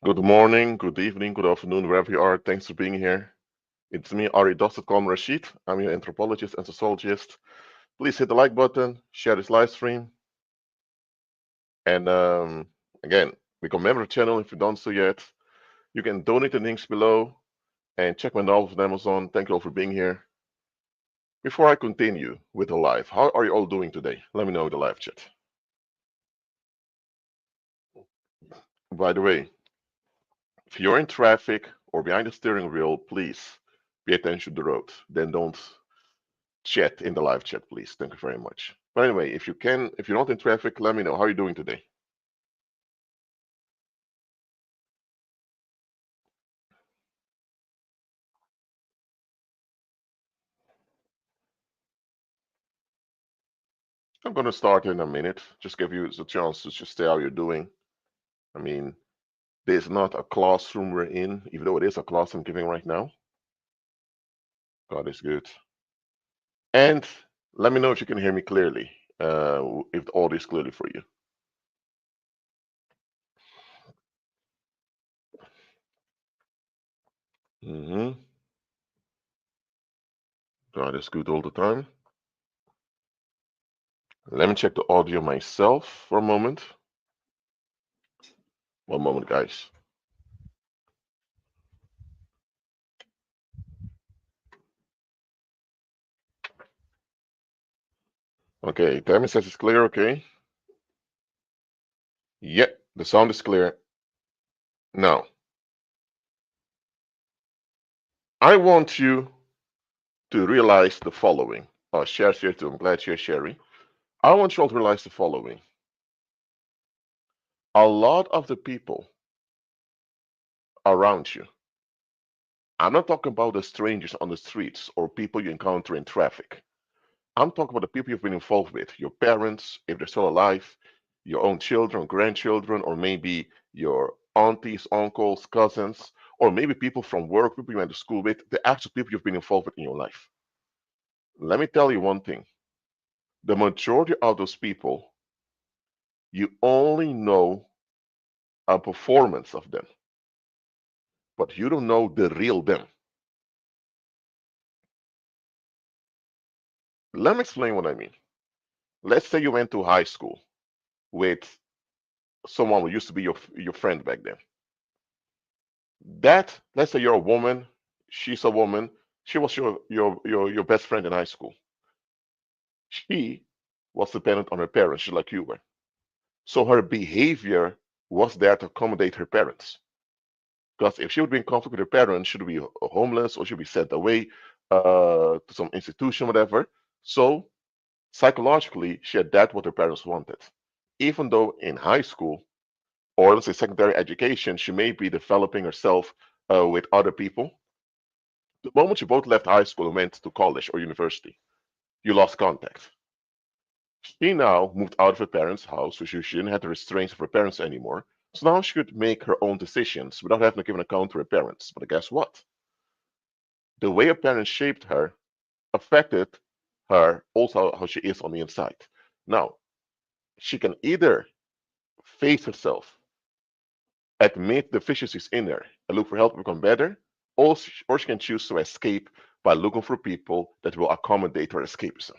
Good morning, good evening, good afternoon, wherever you are. Thanks for being here. It's me, Ari.com Rashid. I'm your anthropologist and sociologist. Please hit the like button, share this live stream, and again, become a member of the channel if you don't so yet. You can donate the links below and check my novels on Amazon. Thank you all for being here. Before I continue with the live, how are you all doing today? Let me know in the live chat. By the way, if you're in traffic or behind the steering wheel, please pay attention to the road. Then don't chat in the live chat, please. Thank you very much. But anyway, if you're not in traffic, let me know. How are you doing today? I'm going to start in a minute. Just give you the chance to just say how you're doing. I mean, there's not a classroom we're in, even though it is a class I'm giving right now. God is good. And let me know if you can hear me clearly, if the audio is clearly for you. hmm God is good all the time. Let me check the audio myself for a moment. One moment, guys. Okay, Tammy says it's clear, okay? Yep, the sound is clear. Now, I want you to realize the following. Share too. I'm glad you're sharing. I want you all to realize the following. A lot of the people around you, I'm not talking about the strangers on the streets or people you encounter in traffic. I'm talking about the people you've been involved with, your parents, if they're still alive, your own children, grandchildren, or maybe your aunties, uncles, cousins, or maybe people from work, people you went to school with, the actual people you've been involved with in your life. Let me tell you one thing. The majority of those people, you only know a performance of them, but you don't know the real them. Let me explain what I mean. Let's say you went to high school with someone who used to be your friend back then. That, let's say you're a woman, she's a woman, she was your best friend in high school. She was dependent on her parents, just like you were. So her behavior was there to accommodate her parents. Because if she would be in conflict with her parents, she would be homeless or she would be sent away to some institution, whatever. So psychologically, she adapted what her parents wanted. Even though in high school, or let's say secondary education, she may be developing herself with other people. The moment you both left high school and went to college or university, you lost contact. She now moved out of her parents' house, so she didn't have the restraints of her parents anymore. So now she could make her own decisions without having to give an account to her parents. But guess what? The way her parents shaped her affected her also how she is on the inside. Now, she can either face herself, admit deficiencies in her, and look for help to become better, or she can choose to escape by looking for people that will accommodate her escapism.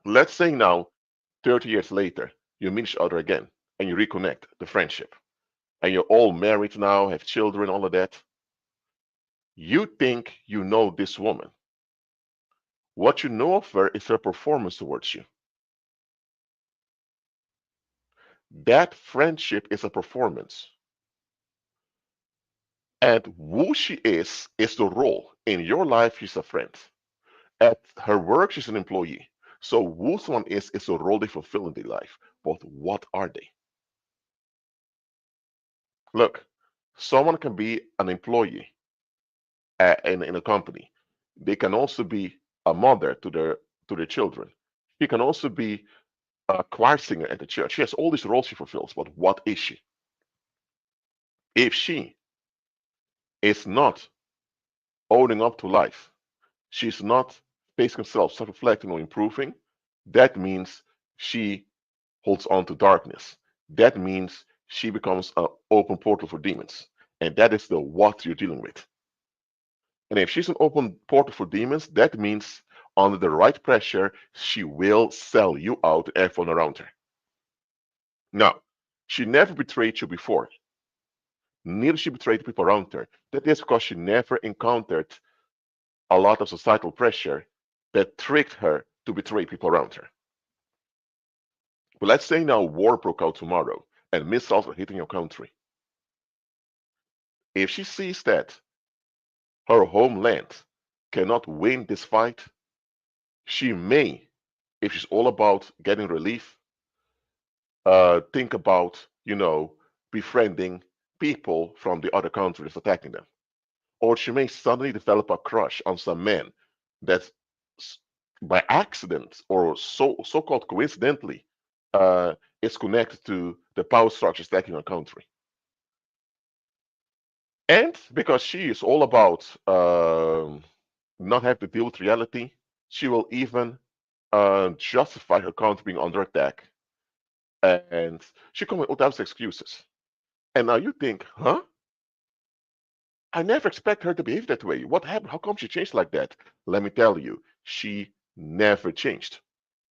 Let's say now, 30 years later, you meet each other again and you reconnect the friendship, and you're all married now, have children, all of that. You think you know this woman. What you know of her is her performance towards you. That friendship is a performance. And who she is the role. In your life, she's a friend. At her work, she's an employee. So who someone is the role they fulfill in their life. But what are they? Look, someone can be an employee in a company. They can also be a mother to their children. She can also be a choir singer at the church. She has all these roles she fulfills. But what is she? If she is not owning up to life, she's not facing herself, self-reflecting or improving, that means she holds on to darkness. That means she becomes an open portal for demons. And that is the what you're dealing with. And if she's an open portal for demons, that means under the right pressure, she will sell you out to everyone around her. Now, she never betrayed you before. Neither she betrayed the people around her. That is because she never encountered a lot of societal pressure that tricked her to betray people around her. But let's say now war broke out tomorrow and missiles are hitting your country. If she sees that her homeland cannot win this fight, she may, if she's all about getting relief, think about, befriending people from the other countries attacking them. Or she may suddenly develop a crush on some man that by accident or so-called coincidentally uh, is connected to the power structures attacking her country. And because she is all about not have to deal with reality, she will even justify her country being under attack. And she comes with all types of excuses. And now you think, huh? I never expect her to behave that way. What happened? How come she changed like that? Let me tell you, she never changed.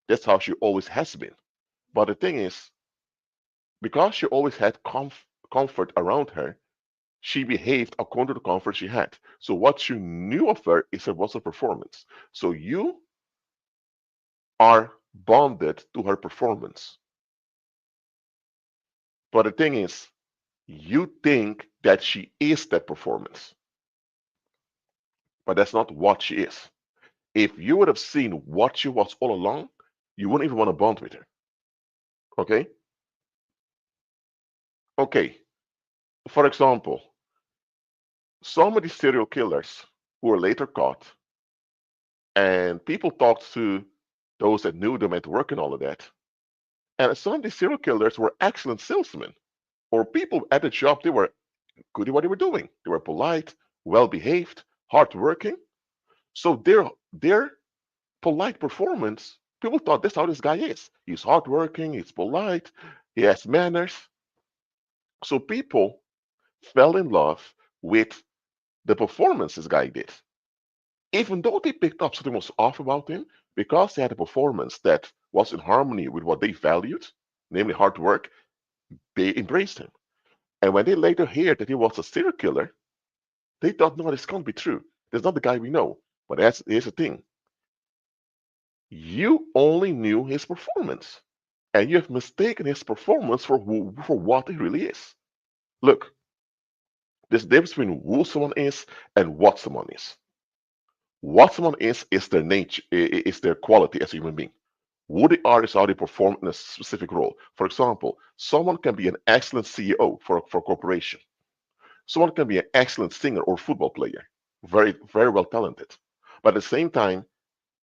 That's how she always has been. But the thing is, because she always had comfort around her, she behaved according to the comfort she had. So what you knew of her is her was her performance. So you are bonded to her performance. But the thing is, you think that she is that performance, but that's not what she is. If you would have seen what she was all along, you wouldn't even want to bond with her. Okay? Okay. For example, some of these serial killers who were later caught, and people talked to those that knew them at work and all of that. And some of these serial killers were excellent salesmen or people at the job. They were good at what they were doing. They were polite, well behaved, hardworking. So their polite performance, people thought that's how this guy is. He's hardworking, he's polite, he has manners. So people fell in love with the performance this guy did. Even though they picked up something was off about him, because he had a performance that was in harmony with what they valued, namely hard work, they embraced him. And when they later heard that he was a serial killer, they thought, no, this can't be true. That's not the guy we know. But here's the thing. You only knew his performance. And you have mistaken his performance for what he really is. Look, there's a difference between who someone is and what someone is. What someone is their nature, is their quality as a human being. Who they are is how they perform in a specific role. For example, someone can be an excellent CEO for a corporation. Someone can be an excellent singer or football player, very, very well talented. But at the same time,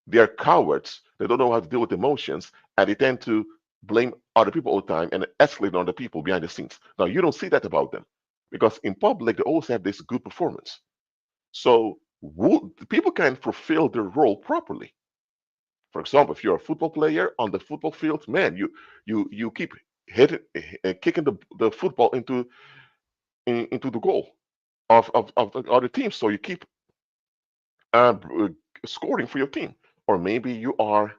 they are cowards. They don't know how to deal with emotions, and they tend to blame other people all the time and escalate on the people behind the scenes. Now, you don't see that about them because in public, they always have this good performance. So people can fulfill their role properly. For example, if you're a football player on the football field, man, you keep hitting, kicking the football into the goal of the other team. So you keep uh, scoring for your team. Or maybe you are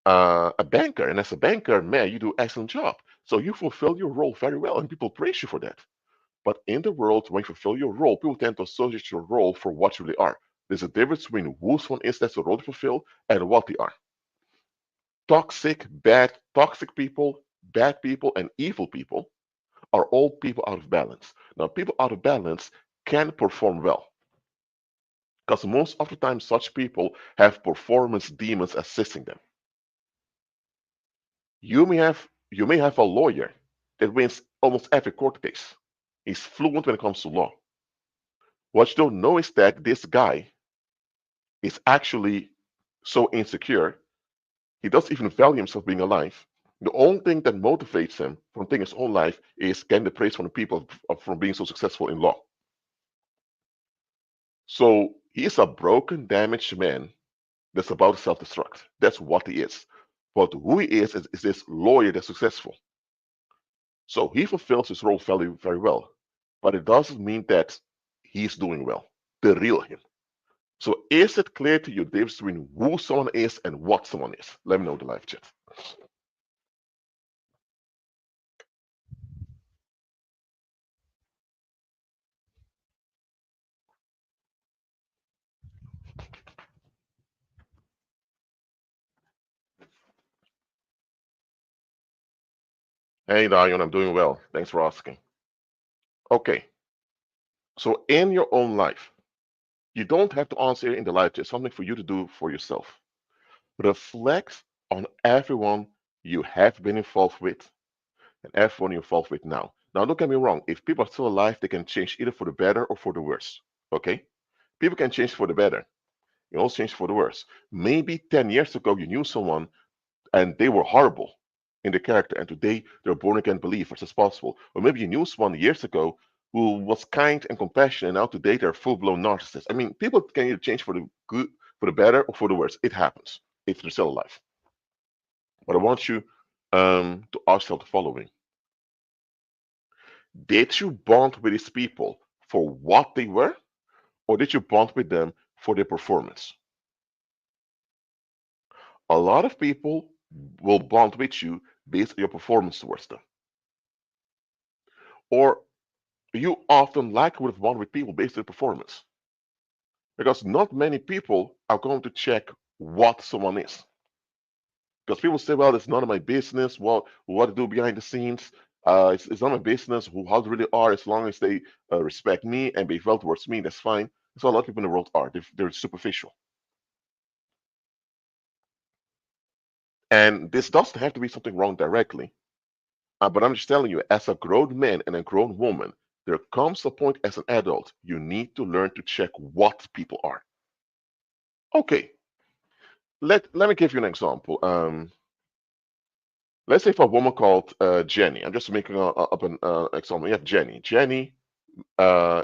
a banker, and as a banker, man, you do excellent job. So you fulfill your role very well, and people praise you for that. But in the world, when you fulfill your role, people tend to associate your role for what you really are. There's a difference between who someone is that's the role to fulfill and what they are. Toxic people, bad people, and evil people are all people out of balance. Now, people out of balance can perform well because most of the time, such people have performance demons assisting them. You may have a lawyer that wins almost every court case. He's fluent when it comes to law. What you don't know is that this guy is actually so insecure, he doesn't even value himself being alive. The only thing that motivates him from taking his own life is getting the praise from the people from being so successful in law. So he is a broken, damaged man that's about to self destruct. That's what he is. But who he is this lawyer that's successful. So he fulfills his role very, very well. But it doesn't mean that he's doing well, the real him. So is it clear to you the difference between who someone is and what someone is? Let me know in the live chat. Hey, Diane, I'm doing well. Thanks for asking. Okay, so in your own life, you don't have to answer in the live chat. Something for you to do for yourself. Reflect on everyone you have been involved with and everyone you're involved with now. Now, don't get me wrong. If people are still alive, they can change either for the better or for the worse. Okay? People can change for the better. You also change for the worse. Maybe 10 years ago, you knew someone and they were horrible in the character, and today they're born again believers as possible. Or maybe you knew someone years ago who was kind and compassionate, and now today they're full blown narcissists. I mean, people can either change for the good, for the better, or for the worse. It happens if they're still alive. But I want you to ask yourself the following: did you bond with these people for what they were, or did you bond with them for their performance? A lot of people will bond with you based on your performance towards them. Or you often like with bond with people based on performance. Because not many people are going to check what someone is. Because people say, well, it's none of my business. What to do behind the scenes. It's not my business how they really are. As long as they respect me and behave well towards me, that's fine. That's what a lot of people in the world are. They're superficial. And this doesn't have to be something wrong directly. But I'm just telling you, as a grown man and a grown woman, there comes a point as an adult, you need to learn to check what people are. Okay, let me give you an example. Let's say for a woman called Jenny. I'm just making up an example. You have Jenny. Jenny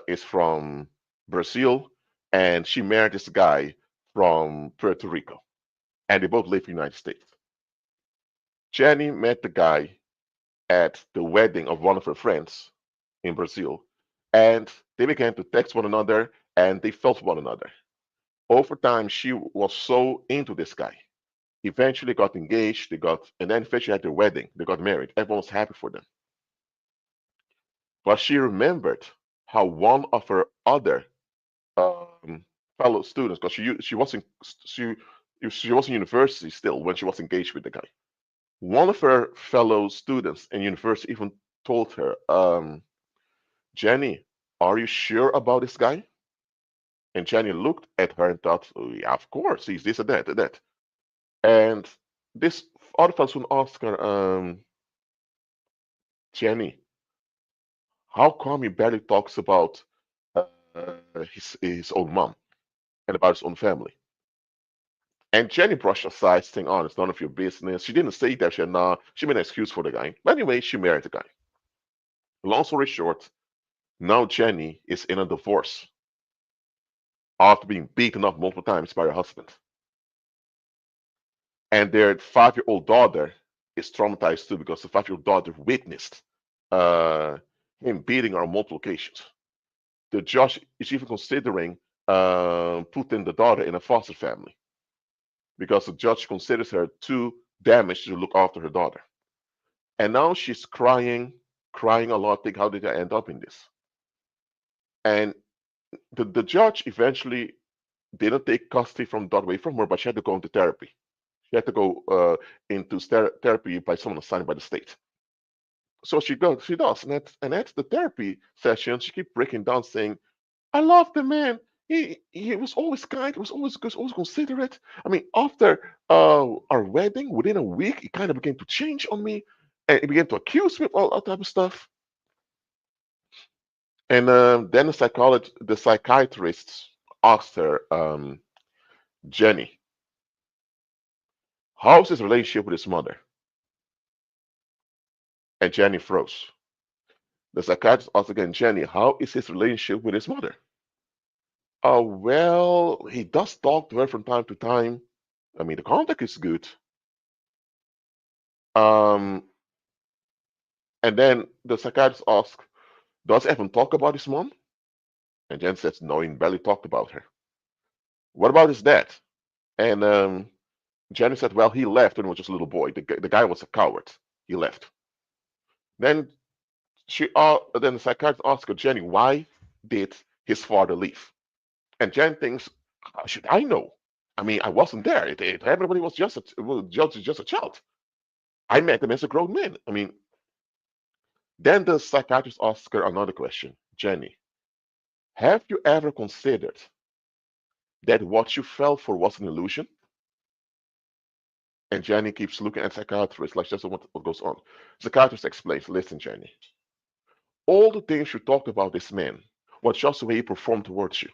is from Brazil, and she married this guy from Puerto Rico, and they both live in the United States. Jenny met the guy at the wedding of one of her friends in Brazil, and they began to text one another, and they felt one another. Over time, she was so into this guy. Eventually got engaged, and then eventually had their wedding. They got married. Everyone was happy for them. But she remembered how one of her other um, fellow students, because she she was in university still when she was engaged with the guy. One of her fellow students in university even told her, Jenny, are you sure about this guy? And Jenny looked at her and thought, oh, yeah, of course, he's this and that and that. And this other person asked her, Jenny, how come he barely talks about uh, his own mom and about his own family? And Jenny brushed aside, saying, oh, it's none of your business. She didn't say that. She made an excuse for the guy. But anyway, she married the guy. Long story short, now Jenny is in a divorce after being beaten up multiple times by her husband. And their 5-year-old daughter is traumatized too because the 5-year-old daughter witnessed uh, him beating her on multiple occasions. The judge is even considering putting the daughter in a foster family because the judge considers her too damaged to look after her daughter. And now she's crying, crying a lot. Think, how did I end up in this? And the judge eventually didn't take custody from the daughter away from her, but she had to go into therapy. She had to go into therapy by someone assigned by the state. So she does, and at the therapy session, she keeps breaking down, saying, "I love the man. He was always kind. He was always good, always considerate. I mean, after our wedding, within a week, he kind of began to change on me, and he began to accuse me of all that type of stuff." And then the psychiatrist asked her, Jenny, how's his relationship with his mother? And Jenny froze. The psychiatrist asked again, Jenny, how is his relationship with his mother? Well, he does talk to her from time to time. I mean, the contact is good. Um, And then the psychiatrist asks, does Evan talk about his mom? And Jen says, no, he barely talked about her. What about his dad? And Jenny said, well, he left when he was just a little boy. The guy was a coward. He left. Then then the psychiatrist asked her, Jenny, why did his father leave? And Jen thinks, how should I know? I mean, I wasn't there. Everybody was just a child. I met him as a grown man. I mean, then the psychiatrist asked her another question. Jenny, have you ever considered that what you fell for was an illusion? And Jenny keeps looking at the psychiatrist like just what goes on. The psychiatrist explains, listen, Jenny, all the things you talked about this man was just the way he performed towards you.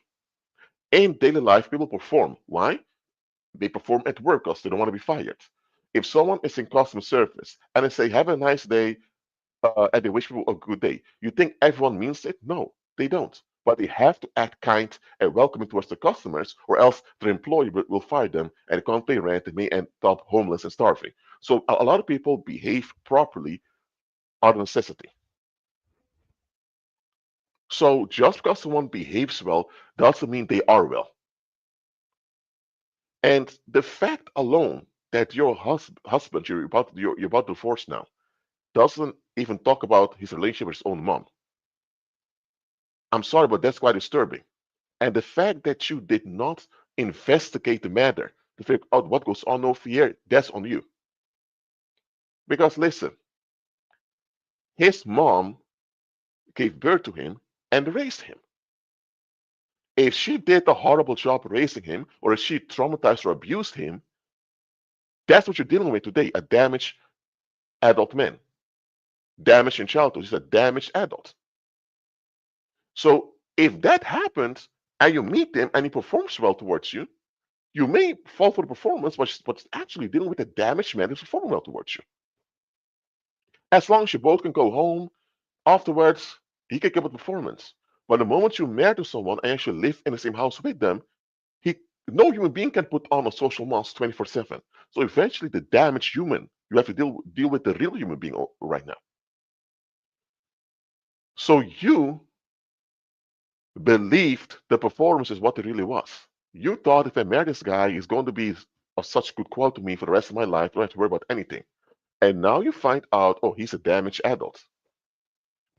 In daily life, people perform. Why? They perform at work because they don't want to be fired. If someone is in customer service and they say, have a nice day, and they wish people a good day, you think everyone means it? No, they don't. But they have to act kind and welcoming towards the customers, or else their employer will fire them and they can't pay rent. They may end up homeless and starving. So a lot of people behave properly out of necessity. So just because someone behaves well doesn't mean they are well. And the fact alone that your husband you're about to divorce now doesn't even talk about his relationship with his own mom. I'm sorry, but that's quite disturbing. And the fact that you did not investigate the matter to figure out what goes on over here, that's on you. Because listen, his mom gave birth to him and raised him. If she did a horrible job raising him, or if she traumatized or abused him, that's what you're dealing with today, a damaged adult man. Damaged in childhood. He's a damaged adult. So if that happens and you meet him and he performs well towards you, you may fall for the performance, but it's actually dealing with a damaged man who's performing well towards you. As long as you both can go home afterwards, he can give a performance. But the moment you marry to someone and actually live in the same house with them, he no human being can put on a social mask 24/7. So eventually, the damaged human, you have to deal with the real human being right now. So you believed the performance is what it really was. You thought if I marry this guy, he's going to be of such good quality to me for the rest of my life. I don't have to worry about anything. And now you find out, oh, he's a damaged adult.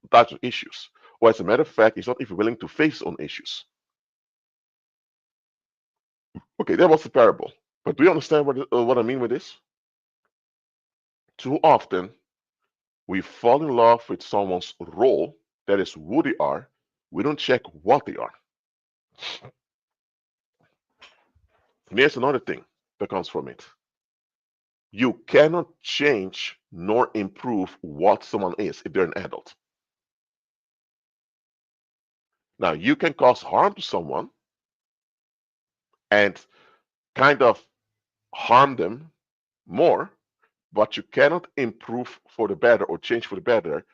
Types of issues. Or as a matter of fact, he's not even willing to face his own issues. Okay, that was the parable. But do you understand what I mean with this? Too often, we fall in love with someone's role, that is who they are. We don't check what they are. And here's another thing that comes from it. You cannot change nor improve what someone is if they're an adult. Now, you can cause harm to someone and kind of harm them more, but you cannot improve for the better or change for the better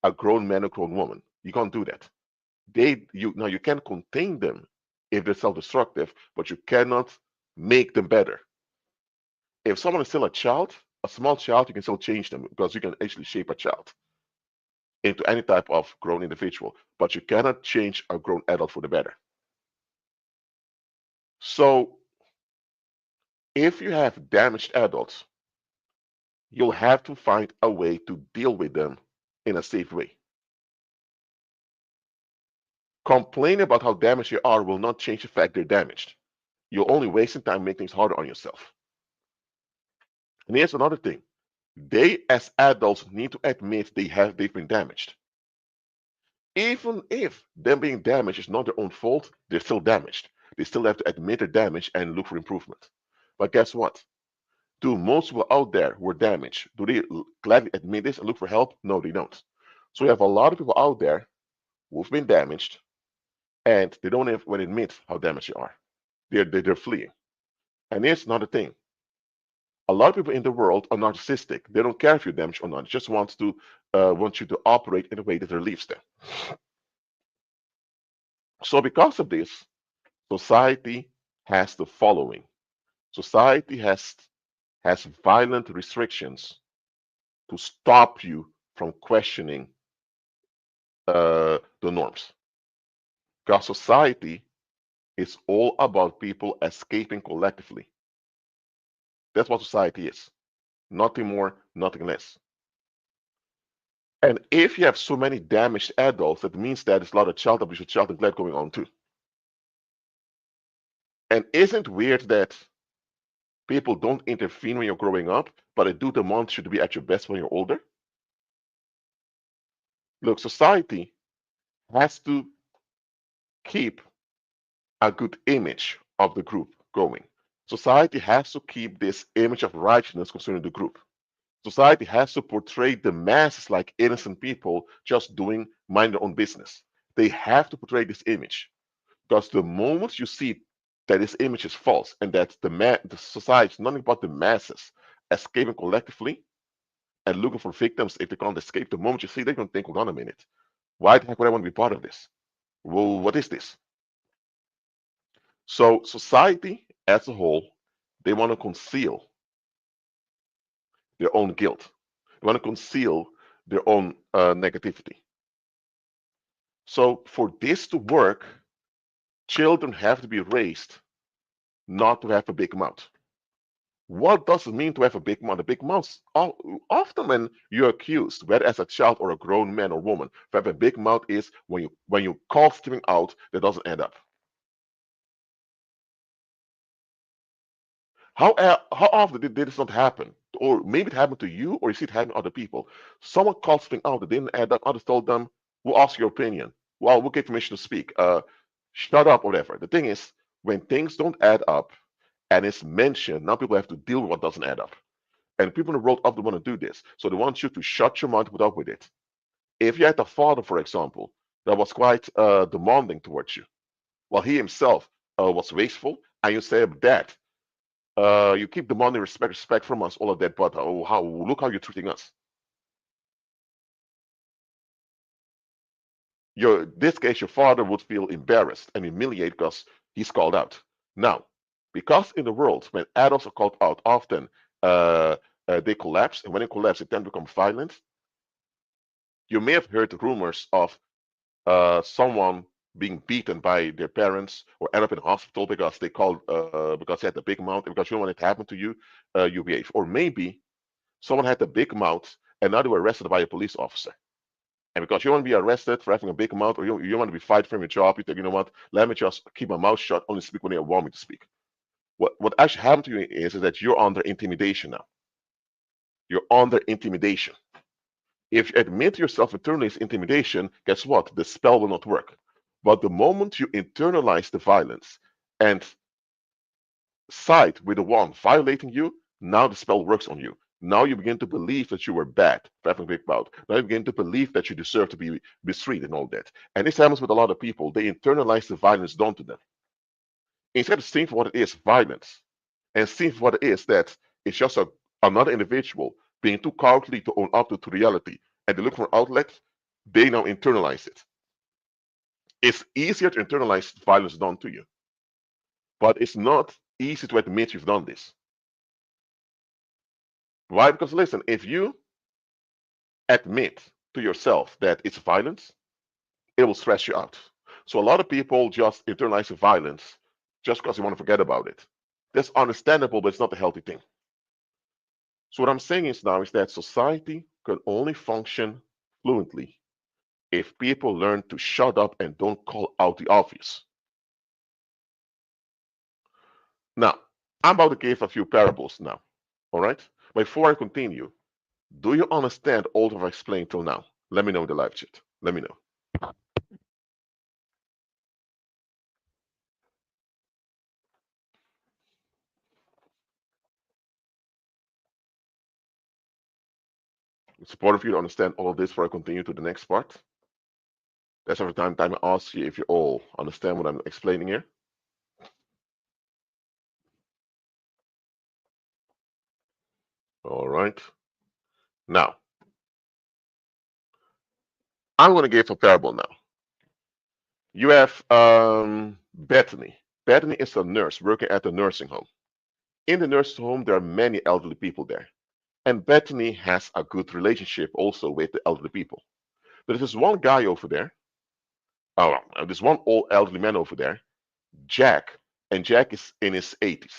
a grown man or grown woman. You can't do that. You can contain them if they're self-destructive, but you cannot make them better. If someone is still a child, a small child, you can still change them because you can actually shape a child into any type of grown individual, but you cannot change a grown adult for the better. So if you have damaged adults, you'll have to find a way to deal with them in a safe way. Complaining about how damaged you are will not change the fact they're damaged. You're only wasting time making things harder on yourself. And here's another thing. They, as adults, need to admit they've been damaged. Even if them being damaged is not their own fault, they're still damaged. They still have to admit their damage and look for improvement. But guess what? Do most people out there who are damaged, do they gladly admit this and look for help? No, they don't. So we have a lot of people out there who've been damaged and they don't even admit how damaged they are. They're fleeing. And here's another thing. A lot of people in the world are narcissistic. They don't care if you're damaged or not. They just want you to operate in a way that relieves them. So because of this, society has the following. Society has violent restrictions to stop you from questioning the norms. Because society is all about people escaping collectively. That's what society is. Nothing more, nothing less. And if you have so many damaged adults, that means that there's a lot of child abuse, child neglect going on too. And isn't it weird that people don't intervene when you're growing up, but they do demand you to be at your best when you're older? Look, society has to keep a good image of the group going. Society has to keep this image of righteousness concerning the group. Society has to portray the masses like innocent people just doing mind their own business. They have to portray this image because the moment you see that this image is false and that the society is nothing but the masses escaping collectively and looking for victims if they can't escape, the moment you see, they're going to think, hold on a minute, why the heck would I want to be part of this? Well, what is this? So society as a whole, they want to conceal their own guilt. They want to conceal their own negativity. So for this to work, children have to be raised not to have a big mouth. What does it mean to have a big mouth? A big mouth, often when you're accused, whether as a child or a grown man or woman, to have a big mouth is when you call something out that doesn't add up. How often did this not happen? Or maybe it happened to you, or you see it happen to other people. Someone called something out that didn't add up. Others told them, "We'll ask your opinion. Well, we'll get permission to speak. Shut up, or whatever." The thing is, when things don't add up and it's mentioned, now people have to deal with what doesn't add up. And people in the world often want to do this, so they want you to shut your mouth, put up with it. If you had a father, for example, that was quite demanding towards you, while he himself was wasteful, and you say, "Dad, you keep demanding respect from us, all of that, but look how you're treating us." This case, your father would feel embarrassed and humiliated because he's called out. Now, because in the world, when adults are called out, often uh, they collapse, and when they collapse, they tend to become violent. You may have heard rumors of someone being beaten by their parents or end up in hospital because because they had a big mouth, and because you don't want it to happen to you, you behave. Or maybe someone had a big mouth and now they were arrested by a police officer. And because you want to be arrested for having a big mouth, or you want to be fired from your job, you think, you know what, let me just keep my mouth shut, only speak when they want me to speak. What actually happened to you is that you're under intimidation now. You're under intimidation. If you admit yourself internally as intimidation, guess what? The spell will not work. But the moment you internalize the violence and side with the one violating you, now the spell works on you. Now you begin to believe that you were bad for having a big mouth. Now you begin to believe that you deserve to be mistreated and all that. And this happens with a lot of people. They internalize the violence done to them. Instead of seeing for what it is, violence, and seeing for what it is, that it's just another individual being too cowardly to own up to reality, and they look for an outlet, they now internalize it. It's easier to internalize violence done to you, but it's not easy to admit you've done this. Why? Because listen, if you admit to yourself that it's violence, it will stress you out. So a lot of people just internalize the violence just because they want to forget about it. That's understandable, but it's not a healthy thing. So what I'm saying is that society can only function fluently if people learn to shut up and don't call out the obvious. Now, I'm about to give a few parables now. All right? Before I continue, do you understand all that I've explained till now? Let me know in the live chat. Let me know. It's important for you to understand all of this before I continue to the next part. That's every time I ask you if you all understand what I'm explaining here. All right. Now, I'm going to give a parable now. You have Bethany. Bethany is a nurse working at a nursing home. In the nursing home, there are many elderly people there. And Bethany has a good relationship also with the elderly people. But there's this one guy over there, there's one old elderly man over there, Jack, and Jack is in his 80s.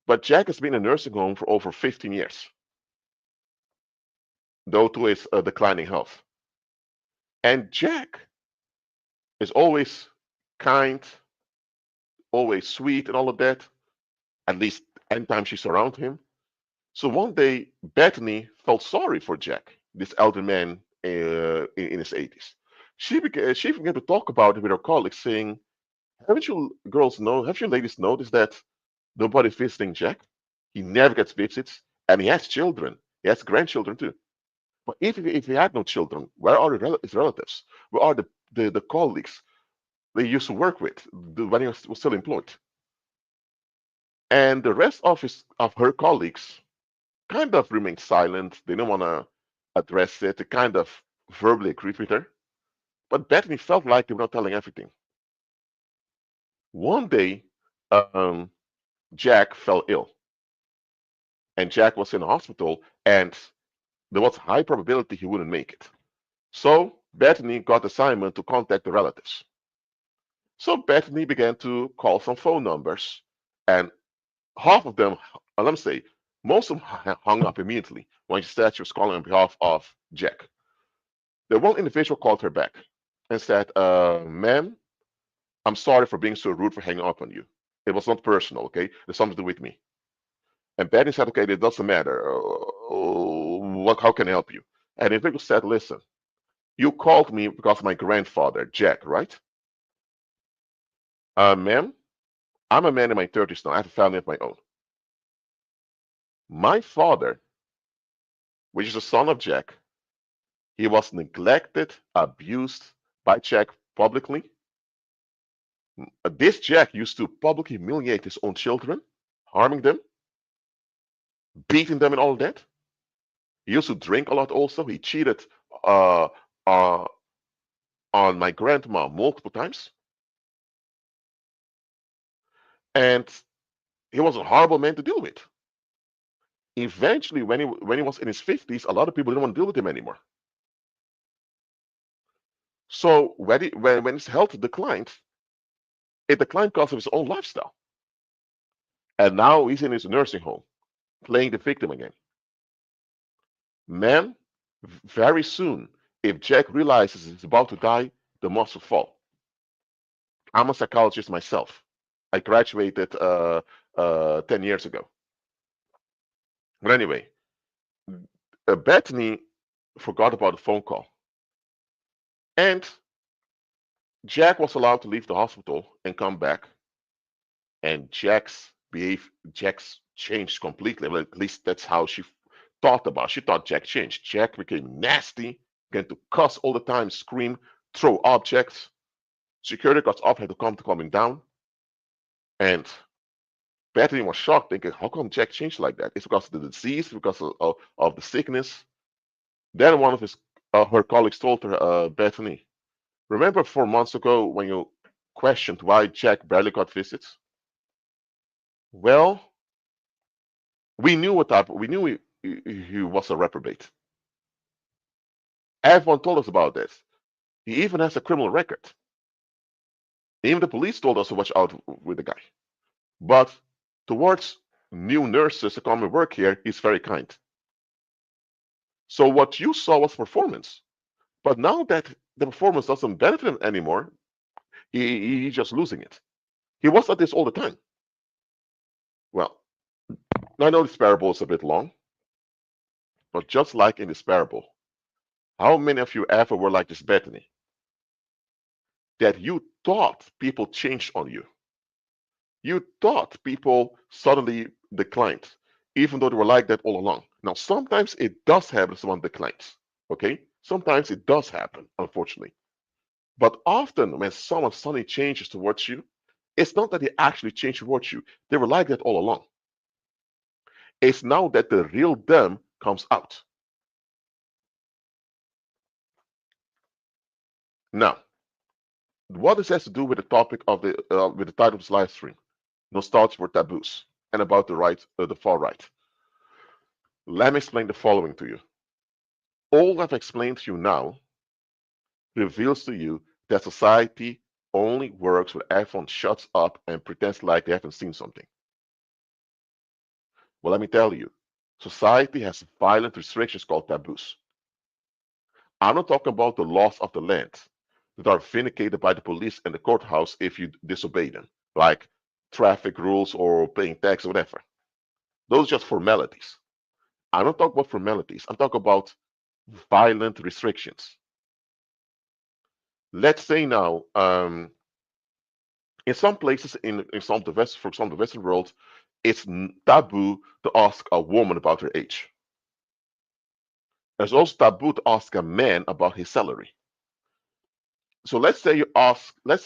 But Jack has been in a nursing home for over 15 years, due to his declining health. And Jack is always kind, always sweet, and all of that, at least anytime she's around him. So one day, Bethany felt sorry for Jack, this elder man in his 80s. She began to talk about it with her colleagues, saying, have you ladies noticed that nobody's visiting Jack? He never gets visits, and he has children. He has grandchildren too. But if he had no children, where are his relatives? Where are the colleagues they used to work with when he was still employed? And the rest of her colleagues kind of remained silent. They didn't want to address it. They kind of verbally agreed with her. But Bethany felt like they were not telling everything. One day, um, Jack fell ill, and Jack was in the hospital, and there was a high probability he wouldn't make it. So Bethany got the assignment to contact the relatives. So Bethany began to call some phone numbers, and half of them, let me say, most of them hung up immediately when she said she was calling on behalf of Jack. The one individual called her back and said, ma'am, I'm sorry for being so rude for hanging up on you. It was not personal, okay? There's something to do with me. And Bethany said, okay, it doesn't matter. How can I help you? And the individual said, listen, you called me because of my grandfather, Jack, right? Ma'am, I'm a man in my 30s now. I have a family of my own. My father, which is the son of Jack, he was neglected, abused by Jack publicly. This Jack used to publicly humiliate his own children, harming them, beating them, and all that. He used to drink a lot also. He cheated uh, uh, on my grandma multiple times. And he was a horrible man to deal with. Eventually, when he was in his 50s, a lot of people didn't want to deal with him anymore. So when his health declined, it declined because of his own lifestyle. And now he's in his nursing home, playing the victim again. Man, very soon, if Jack realizes he's about to die, the must will fall. I'm a psychologist myself. I graduated 10 years ago. But anyway, Bethany forgot about the phone call. And Jack was allowed to leave the hospital and come back. And Jack's changed completely. Well, at least that's how she thought about it. She thought Jack changed. Jack became nasty, began to cuss all the time, scream, throw objects. Security guards off had to come to calm him down. And Bethany was shocked, thinking, how come Jack changed like that? It's because of the disease, because of the sickness. Then one of her colleagues told her, Bethany, remember 4 months ago when you questioned why Jack barely got visits? Well, we knew what type. We knew he was a reprobate. Everyone told us about this. He even has a criminal record. Even the police told us to watch out with the guy. But towards new nurses to come and work here, he's very kind. So what you saw was performance. But now that the performance doesn't benefit him anymore, he's just losing it. He was like this all the time. Well, I know this parable is a bit long, but just like in this parable, how many of you ever were like this Bethany? That you thought people changed on you. You thought people suddenly declined, even though they were like that all along. Now, sometimes it does happen someone declines, okay? Sometimes it does happen, unfortunately. But often when someone suddenly changes towards you, it's not that they actually changed towards you. They were like that all along. It's now that the real them comes out. Now, what this has to do with the topic of with the title of this live stream, nostalgia for taboos, and about the far right. Let me explain the following to you. All I've explained to you now reveals to you that society only works when everyone shuts up and pretends like they haven't seen something. Well, let me tell you, society has violent restrictions called taboos. I'm not talking about the laws of the land that are vindicated by the police and the courthouse if you disobey them, like traffic rules or paying tax or whatever. Those are just formalities. I'm not talking about formalities. I'm talking about violent restrictions. Let's say now, in some places in some of the West, for example, the Western world, it's taboo to ask a woman about her age. There's also taboo to ask a man about his salary. So let's say you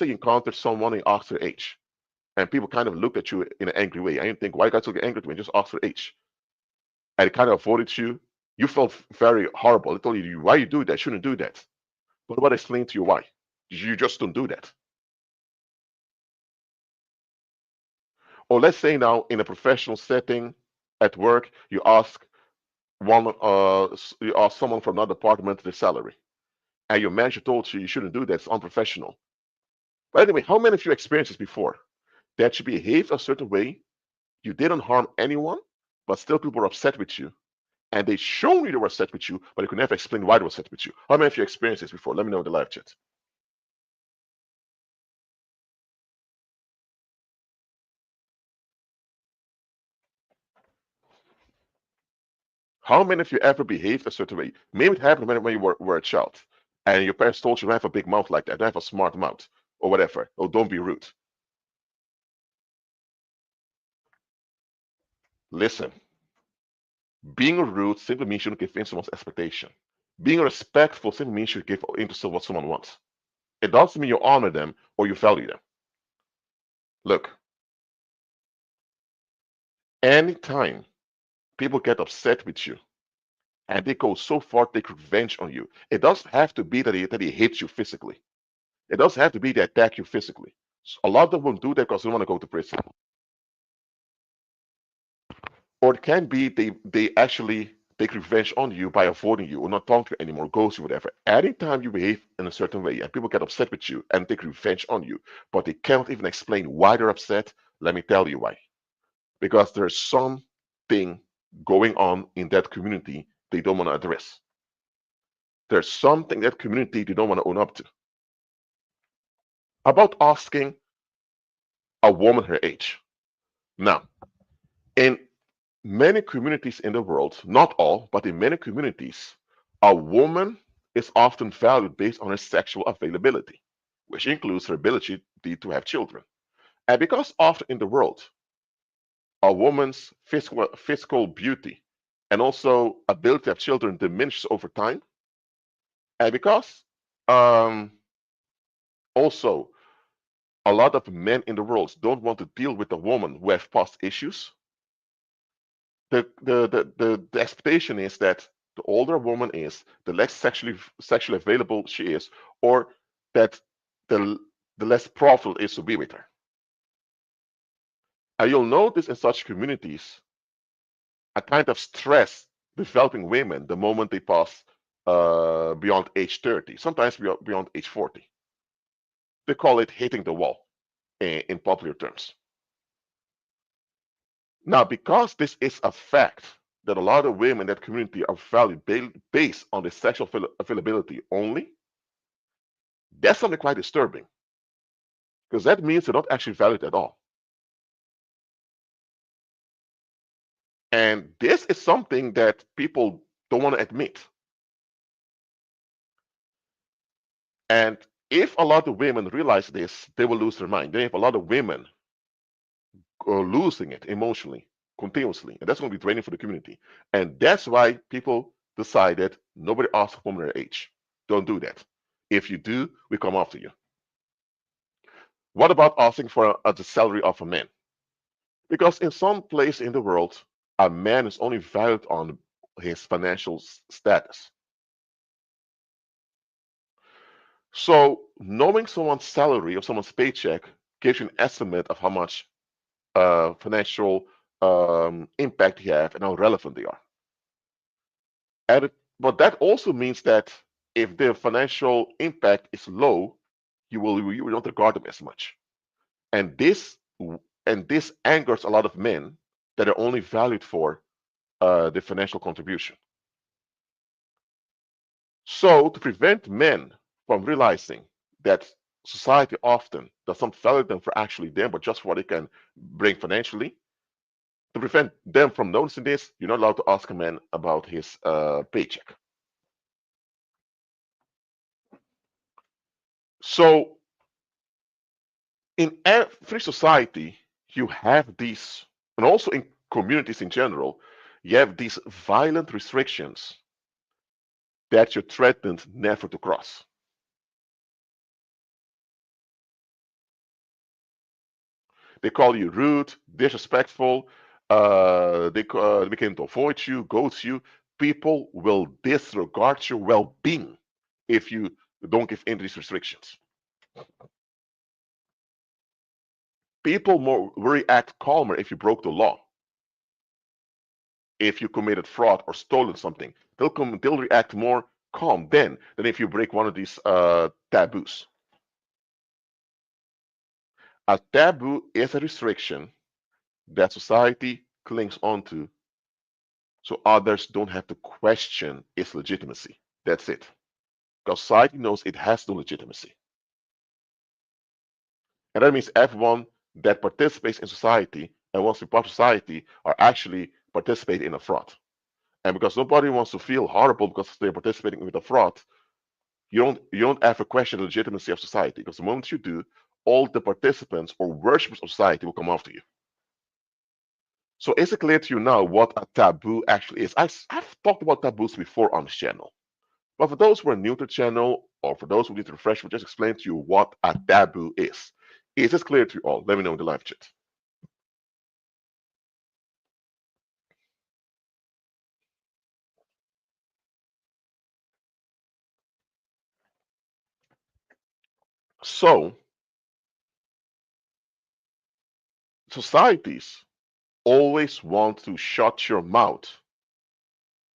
encounter someone and you ask their age, and people kind of look at you in an angry way. And you think, why you guys look angry at me? Just ask their age. And it kind of avoided you. You felt very horrible. They told you, why you do that? Shouldn't do that. But what explain to you why? You just don't do that. Or let's say now in a professional setting at work, you ask someone from another department their salary, and your manager told you you shouldn't do that. It's unprofessional. But anyway, how many of you experienced this before? That you behaved a certain way, you didn't harm anyone, but still people were upset with you, and they shown you they were upset with you, but you could never explain why they were upset with you. How many of you experienced this before? Let me know in the live chat. How many of you ever behaved a certain way? Maybe it happened when you were a child, and your parents told you don't have a big mouth like that, don't have a smart mouth, or whatever, or don't be rude. Listen, being rude simply means you don't give in to someone's expectation. Being respectful simply means you give in to what someone wants. It doesn't mean you honor them or you value them. Look, anytime people get upset with you and they go so far to take revenge on you, it doesn't have to be that he hates you physically. It doesn't have to be they attack you physically. A lot of them won't do that because they want to go to prison. Or it can be they actually take revenge on you by avoiding you or not talking to you anymore, ghost you, whatever. Anytime you behave in a certain way and people get upset with you and take revenge on you, but they cannot even explain why they're upset, let me tell you why. Because there's something going on in that community they don't want to address. There's something in that community they don't want to own up to. About asking a woman her age. Now, in many communities in the world, not all, but in many communities, a woman is often valued based on her sexual availability, which includes her ability to have children. And because often in the world, a woman's physical beauty and also ability to have children diminishes over time, and because um, also a lot of men in the world don't want to deal with a woman who have past issues, the expectation is that the older a woman is, the less sexually available she is, or that the the less profitable it is to be with her. And you'll notice in such communities a kind of stress developing women the moment they pass beyond age 30, sometimes beyond age 40. They call it hitting the wall in popular terms. Now, because this is a fact that a lot of women in that community are valued based on the sexual availability only, that's something quite disturbing because that means they're not actually valued at all. And this is something that people don't want to admit. And if a lot of women realize this, they will lose their mind. They have a lot of women losing it emotionally, continuously. And that's going to be draining for the community. And that's why people decided nobody asks a woman her age. Don't do that. If you do, we come after you. What about asking for the salary of a man? Because in some place in the world, a man is only valued on his financial status. So knowing someone's salary or someone's paycheck gives you an estimate of how much financial impact they have and how relevant they are. But that also means that if the financial impact is low, you will not regard them as much. And this angers a lot of men that are only valued for the financial contribution. So to prevent men from realizing that society often does not value them for actually them, but just what they can bring financially, to prevent them from noticing this, you're not allowed to ask a man about his paycheck. So in every society, you have these, and also in communities in general, you have these violent restrictions that you're threatened never to cross. They call you rude, disrespectful, they begin to avoid you, ghost you. People will disregard your well being if you don't give in to these restrictions. People will react calmer if you broke the law. If you committed fraud or stolen something, they'll react more calm then than if you break one of these taboos. A taboo is a restriction that society clings onto so others don't have to question its legitimacy. That's it. Because society knows it has no legitimacy. And that means everyone that participates in society and wants to be part of society are actually participating in a fraud. And because nobody wants to feel horrible because they're participating with a fraud, you don't ever question the legitimacy of society. Because the moment you do, all the participants or worshippers of society will come after you. So is it clear to you now what a taboo actually is? I've talked about taboos before on this channel. But for those who are new to the channel, or for those who need to refresh, we'll just explain to you what a taboo is. Is this clear to you all? Let me know in the live chat. So, societies always want to shut your mouth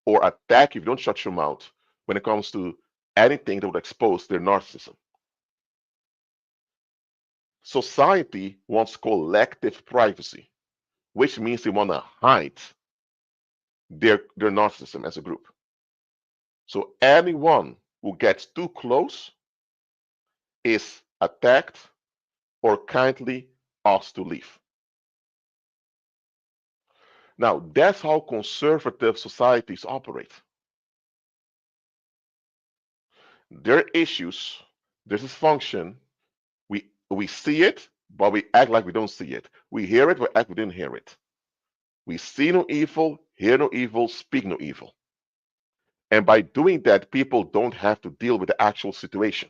or attack if you don't shut your mouth when it comes to anything that would expose their narcissism. Society wants collective privacy, which means they want to hide their narcissism as a group. So anyone who gets too close is attacked or kindly asked to leave. Now, that's how conservative societies operate. Their issues, there's this function, we see it, but we act like we don't see it. We hear it, but act we didn't hear it. We see no evil, hear no evil, speak no evil. And by doing that, people don't have to deal with the actual situation.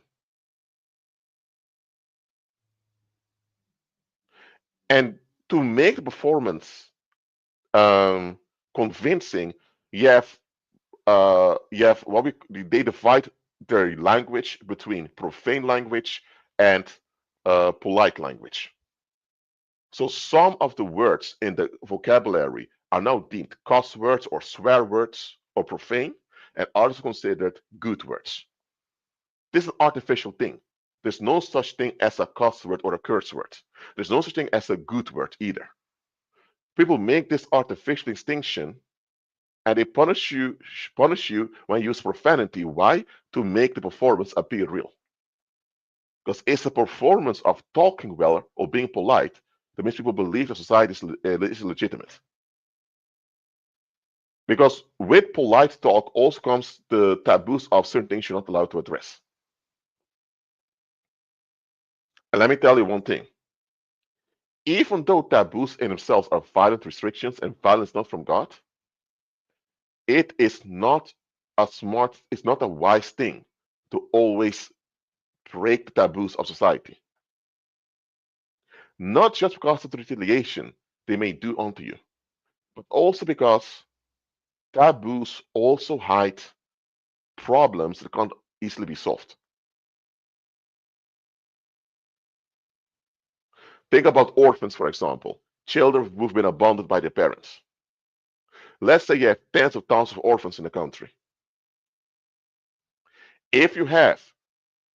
And to make the performance convincing, you have what they divide their language between profane language and polite language. So some of the words in the vocabulary are now deemed cuss words or swear words or profane, and others are considered good words. This is an artificial thing. There's no such thing as a cuss word or a curse word. There's no such thing as a good word either. People make this artificial distinction and they punish you when you use profanity. Why? To make the performance appear real. Because it's a performance of talking well or being polite that makes people believe that society is legitimate. Because with polite talk also comes the taboos of certain things you're not allowed to address. And let me tell you one thing. Even though taboos in themselves are violent restrictions and violence not from God, it is not it's not a wise thing to always break the taboos of society. Not just because of the retaliation they may do unto you, but also because taboos also hide problems that can't easily be solved. Think about orphans, for example, children who've been abandoned by their parents. Let's say you have tens of thousands of orphans in the country. If you have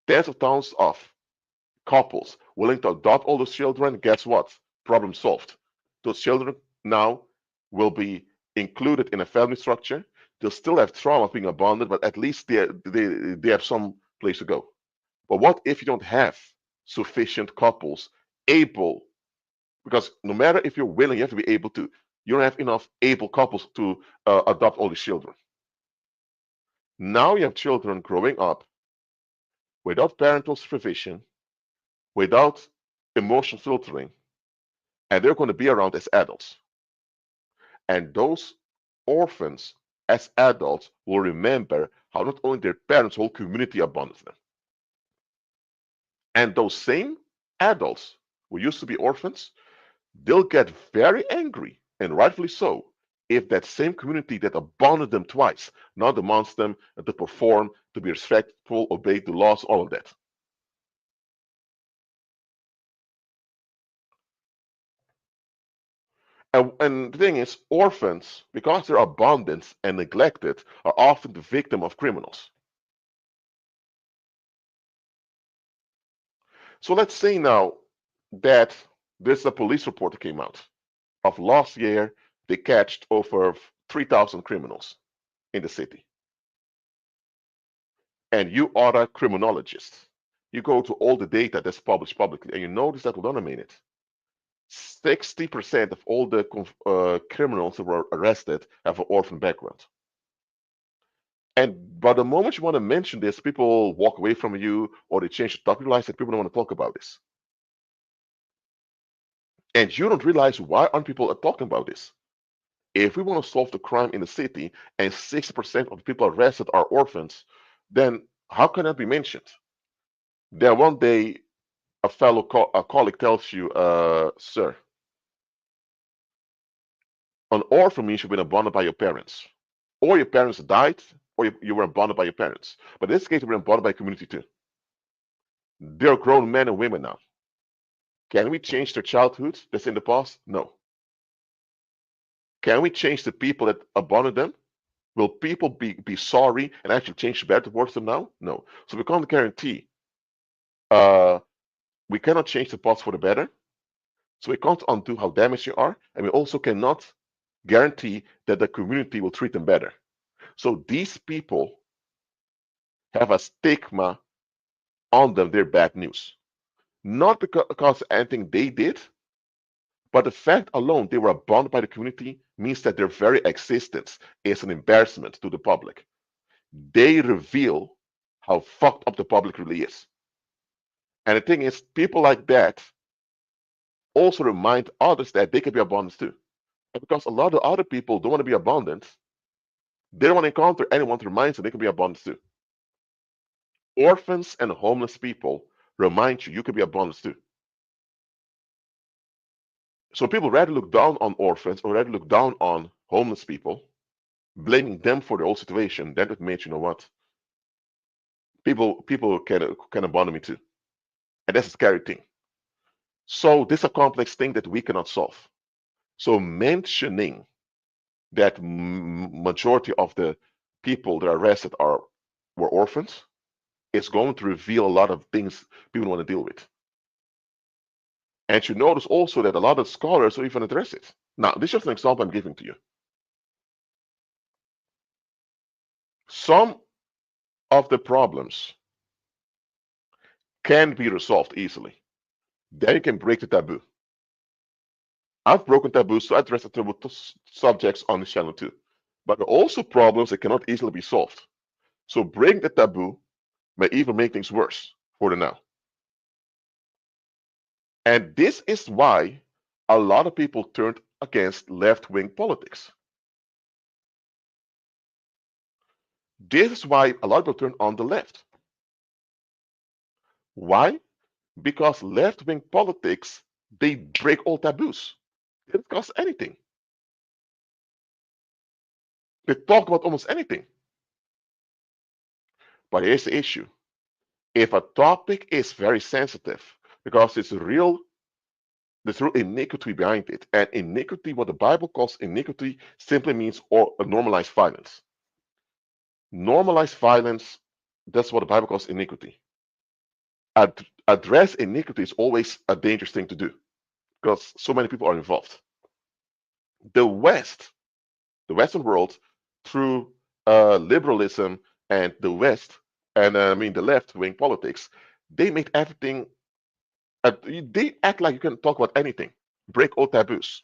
tens of thousands of couples willing to adopt all those children, guess what? Problem solved. Those children now will be included in a family structure. They'll still have trauma of being abandoned, but at least they have some place to go. But what if you don't have sufficient couples able, because no matter if you're willing, you have to be able to, you don't have enough able couples to adopt all these children. Now you have children growing up without parental supervision, without emotional filtering, and they're going to be around as adults. And those orphans, as adults, will remember how not only their parents, whole community abandoned them. And those same adults who used to be orphans, they'll get very angry, and rightfully so, if that same community that abandoned them twice now demands them to perform, to be respectful, obey the laws, all of that. And the thing is, orphans, because they're abandoned and neglected, are often the victim of criminals. So let's say now that there's a police report that came out of last year. They catched over 3,000 criminals in the city. And you are a criminologist. You go to all the data that's published publicly, and you notice that, hold on a minute, 60% of all the criminals who were arrested have an orphan background. And by the moment you want to mention this, people walk away from you or they change the topic. You realize that people don't want to talk about this. And you don't realize why aren't people talking about this? If we want to solve the crime in the city and 60% of the people arrested are orphans, then how can that be mentioned? Then one day a a colleague tells you, sir, an orphan means you've been abandoned by your parents. Or your parents died, or you were abandoned by your parents. But in this case, you were abandoned by community too. They're grown men and women now. Can we change their childhood that's in the past? No. Can we change the people that abandoned them? Will people be sorry and actually change better towards them now? No. So we can't guarantee. Uh, we cannot change the past for the better. So we can't undo how damaged you are, and we also cannot guarantee that the community will treat them better. So these people have a stigma on them. They're bad news. Not because anything they did, but the fact alone they were abandoned by the community means that their very existence is an embarrassment to the public. They reveal how fucked up the public really is. And the thing is, people like that also remind others that they can be abandoned too. And because a lot of other people don't want to be abandoned, they don't want to encounter anyone to remind them they can be abandoned too. Orphans and homeless people remind you you can be abandoned too. So people rather look down on orphans or rather look down on homeless people, blaming them for their whole situation. That would make you know what people can abandon me too, and that's a scary thing. So this is a complex thing that we cannot solve. So mentioning that majority of the people that are arrested were orphans is going to reveal a lot of things people want to deal with. And you notice also that a lot of scholars don't even address it. Now, this is just an example I'm giving to you. Some of the problems can be resolved easily. Then you can break the taboo. I've broken taboos to address the taboo subjects on this channel too. But there are also problems that cannot easily be solved. So breaking the taboo may even make things worse for the now. And this is why a lot of people turned against left-wing politics. This is why a lot of people turned on the left. Why? Because left-wing politics, they break all taboos. They discuss anything. They talk about almost anything. But here's the issue. If a topic is very sensitive, because there's real iniquity behind it. And iniquity, what the Bible calls iniquity, simply means normalized violence. Normalized violence That's what the Bible calls iniquity. Address iniquity is always a dangerous thing to do because so many people are involved. The West, the Western world, through liberalism and the West, and I mean the left wing politics, they made everything. They act like you can talk about anything, break all taboos,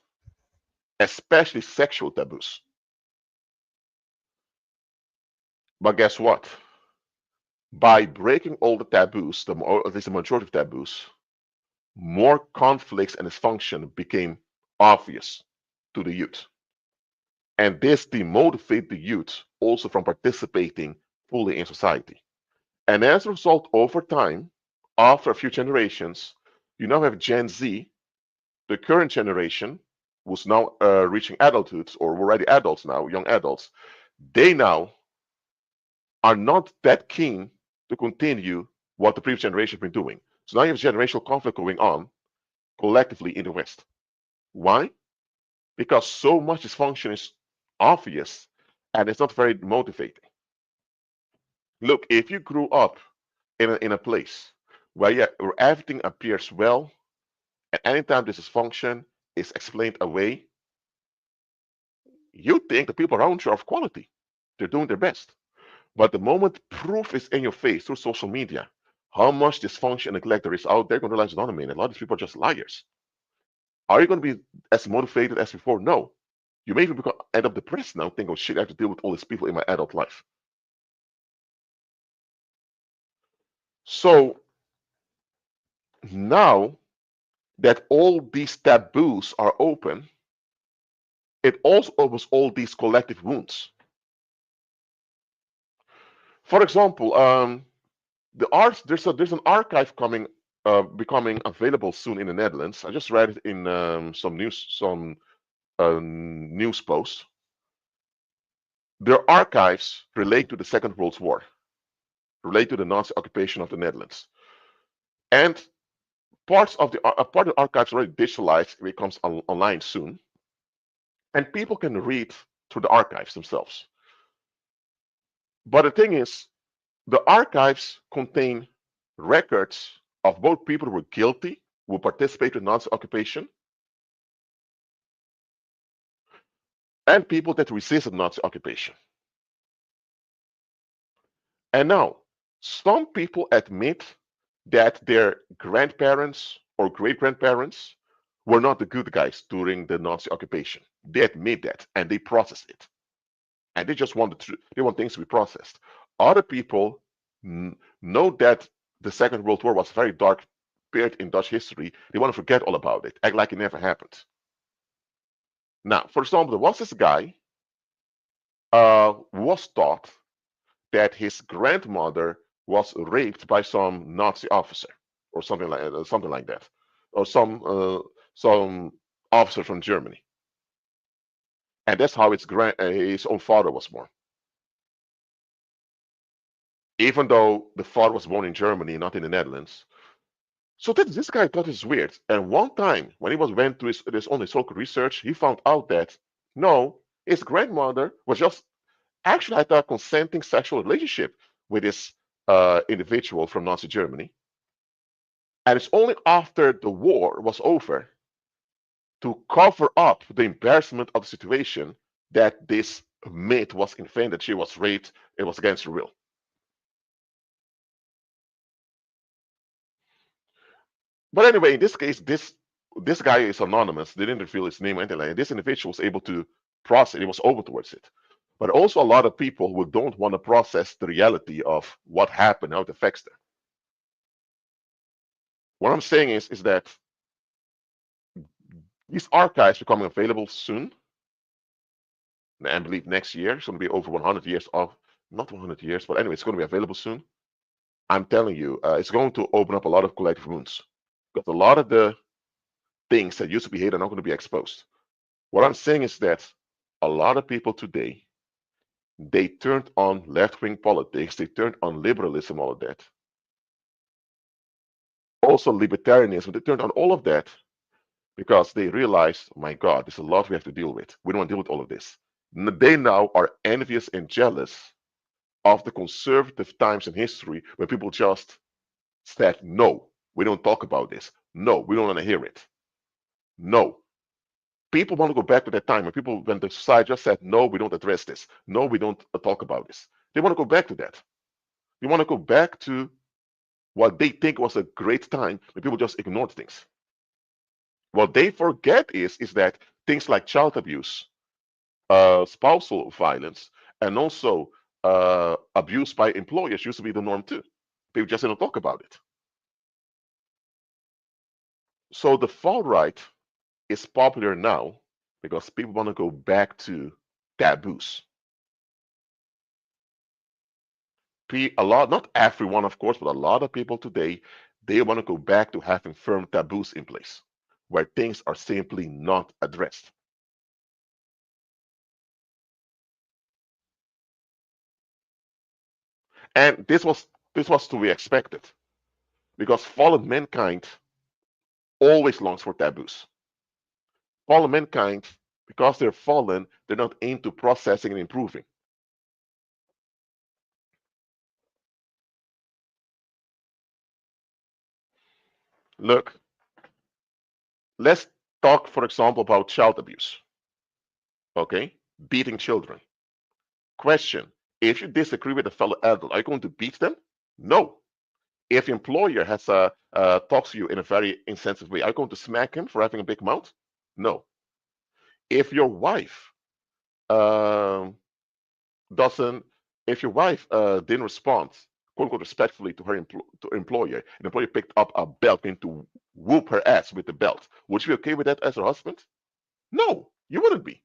especially sexual taboos. But guess what? By breaking all the taboos, or at least the majority of taboos, more conflicts and dysfunction became obvious to the youth. And this demotivated the youth also from participating fully in society. And as a result, over time, after a few generations, you now have Gen Z, the current generation, who's now reaching adulthood or already adults now, young adults. They now are not that keen to continue what the previous generation has been doing. So now you have generational conflict going on collectively in the West. Why? Because so much dysfunction is obvious and it's not very motivating. Look, if you grew up in a place where everything appears well, and anytime this dysfunction is explained away, you think the people around you are of quality. They're doing their best. But the moment proof is in your face through social media, how much dysfunction and neglect there is out there, you're going to realize, no, man, a lot of these people are just liars. Are you going to be as motivated as before? No. You may even end up depressed now, think, oh shit, I have to deal with all these people in my adult life. So now that all these taboos are open, it also opens all these collective wounds. For example, there's an archive becoming available soon in the Netherlands. I just read it in some news posts. Their archives relate to the Second World War, relate to the Nazi occupation of the Netherlands, and part of the archives already digitalized. It comes online soon, and people can read through the archives themselves. But the thing is, the archives contain records of both people who were guilty, who participated in Nazi occupation, and people that resisted Nazi occupation. And now, some people admit that their grandparents or great grandparents were not the good guys during the Nazi occupation. They admit that and they process it. And they just they want things to be processed. Other people know that the Second World War was a very dark period in Dutch history. They want to forget all about it, act like it never happened. Now, for example, there was this guy who was taught that his grandmother was raped by some Nazi officer or something like that, or some officer from Germany, and that's how his own father was born. Even though the father was born in Germany, not in the Netherlands. So this guy thought this weird. And one time, when he went to his own historical research, he found out that no, his grandmother was just actually had a consenting sexual relationship with this individual from Nazi Germany. And it's only after the war was over, to cover up the embarrassment of the situation, that this myth was invented. She was raped. It was against her will. But anyway, in this case, this guy is anonymous. They didn't reveal his name or anything like that. This individual was able to process it. He was open towards it. But also a lot of people who don't want to process the reality of what happened, how it affects them. What I'm saying is that these archives becoming available soon, and I believe next year, it's going to be over 100 years of, not 100 years, but anyway, it's going to be available soon. I'm telling you, it's going to open up a lot of collective wounds, because a lot of the things that used to be hidden are not going to be exposed. What I'm saying is that a lot of people today, they turned on left-wing politics, they turned on liberalism, all of that. Also libertarianism, they turned on all of that because they realized, oh my God, there's a lot we have to deal with. We don't want to deal with all of this. They now are envious and jealous of the conservative times in history when people just said, no, we don't talk about this. No, we don't want to hear it. No. People want to go back to that time when the society just said, no, we don't address this. No, we don't talk about this. They want to go back to that. They want to go back to what they think was a great time when people just ignored things. What they forget is that things like child abuse, spousal violence, and also abuse by employers used to be the norm too. People just didn't talk about it. So the far right is popular now because people want to go back to taboos. A lot, not everyone, of course, but a lot of people today, they want to go back to having firm taboos in place where things are simply not addressed. And this was to be expected because fallen mankind always longs for taboos. Fallen mankind, because they're fallen, they're not into processing and improving. Look, let's talk, for example, about child abuse. Okay? Beating children. Question: if you disagree with a fellow adult, are you going to beat them? No. If your employer has talks to you in a very insensitive way, are you going to smack him for having a big mouth? No. If your wife um, doesn't, if your wife didn't respond, quote unquote, respectfully to her employer, and the employer picked up a belt and to whoop her ass with the belt, would you be okay with that as her husband? No, you wouldn't be.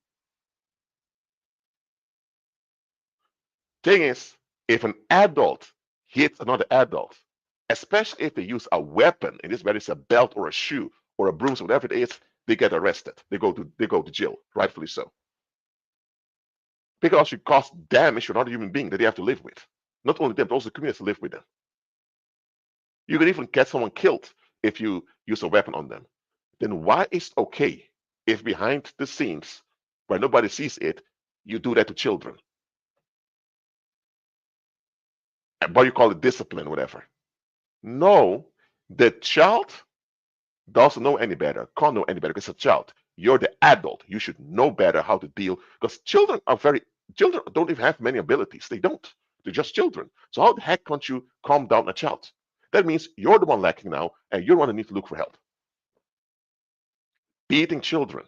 Thing is, if an adult hits another adult, especially if they use a weapon, in this whether it's a belt or a shoe or a broom, whatever it is, they get arrested. They go to jail, rightfully so. Because you cause damage to another human being that they have to live with. Not only them, but also the community has to live with them. You can even get someone killed if you use a weapon on them. Then why is it okay if behind the scenes, where nobody sees it, you do that to children? But you call it discipline, whatever. No, the child doesn't know any better, can't know any better because it's a child. You're the adult. You should know better how to deal because children don't even have many abilities. They don't. They're just children. So how the heck can't you calm down a child? That means you're the one lacking now and you're the one who needs to look for help. Beating children.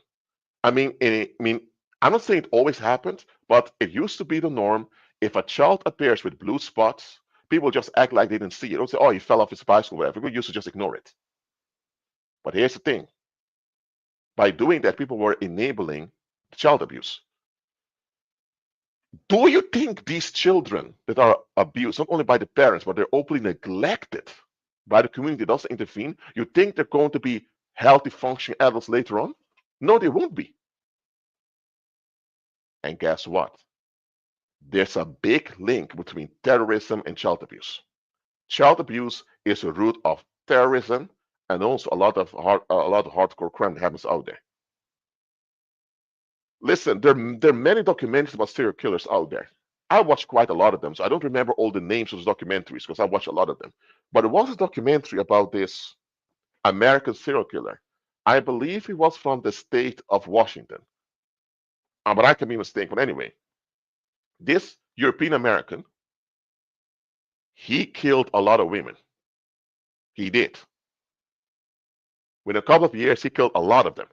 I mean, I'm not saying it always happens, but it used to be the norm. If a child appears with blue spots, people just act like they didn't see it. They'll say, oh, he fell off his bicycle, whatever. We used to just ignore it. But here's the thing. By doing that, people were enabling child abuse. Do you think these children that are abused, not only by the parents, but they're openly neglected by the community that doesn't intervene, you think they're going to be healthy, functioning adults later on? No, they won't be. And guess what? There's a big link between terrorism and child abuse. Child abuse is the root of terrorism and also a lot of hardcore crime that happens out there. Listen, there are many documentaries about serial killers out there. I watched quite a lot of them, so I don't remember all the names of those documentaries because I watched a lot of them. But there was a documentary about this American serial killer. I believe he was from the state of Washington. But I can be mistaken. But anyway, this European American, he killed a lot of women. He did. Within a couple of years, he killed a lot of them.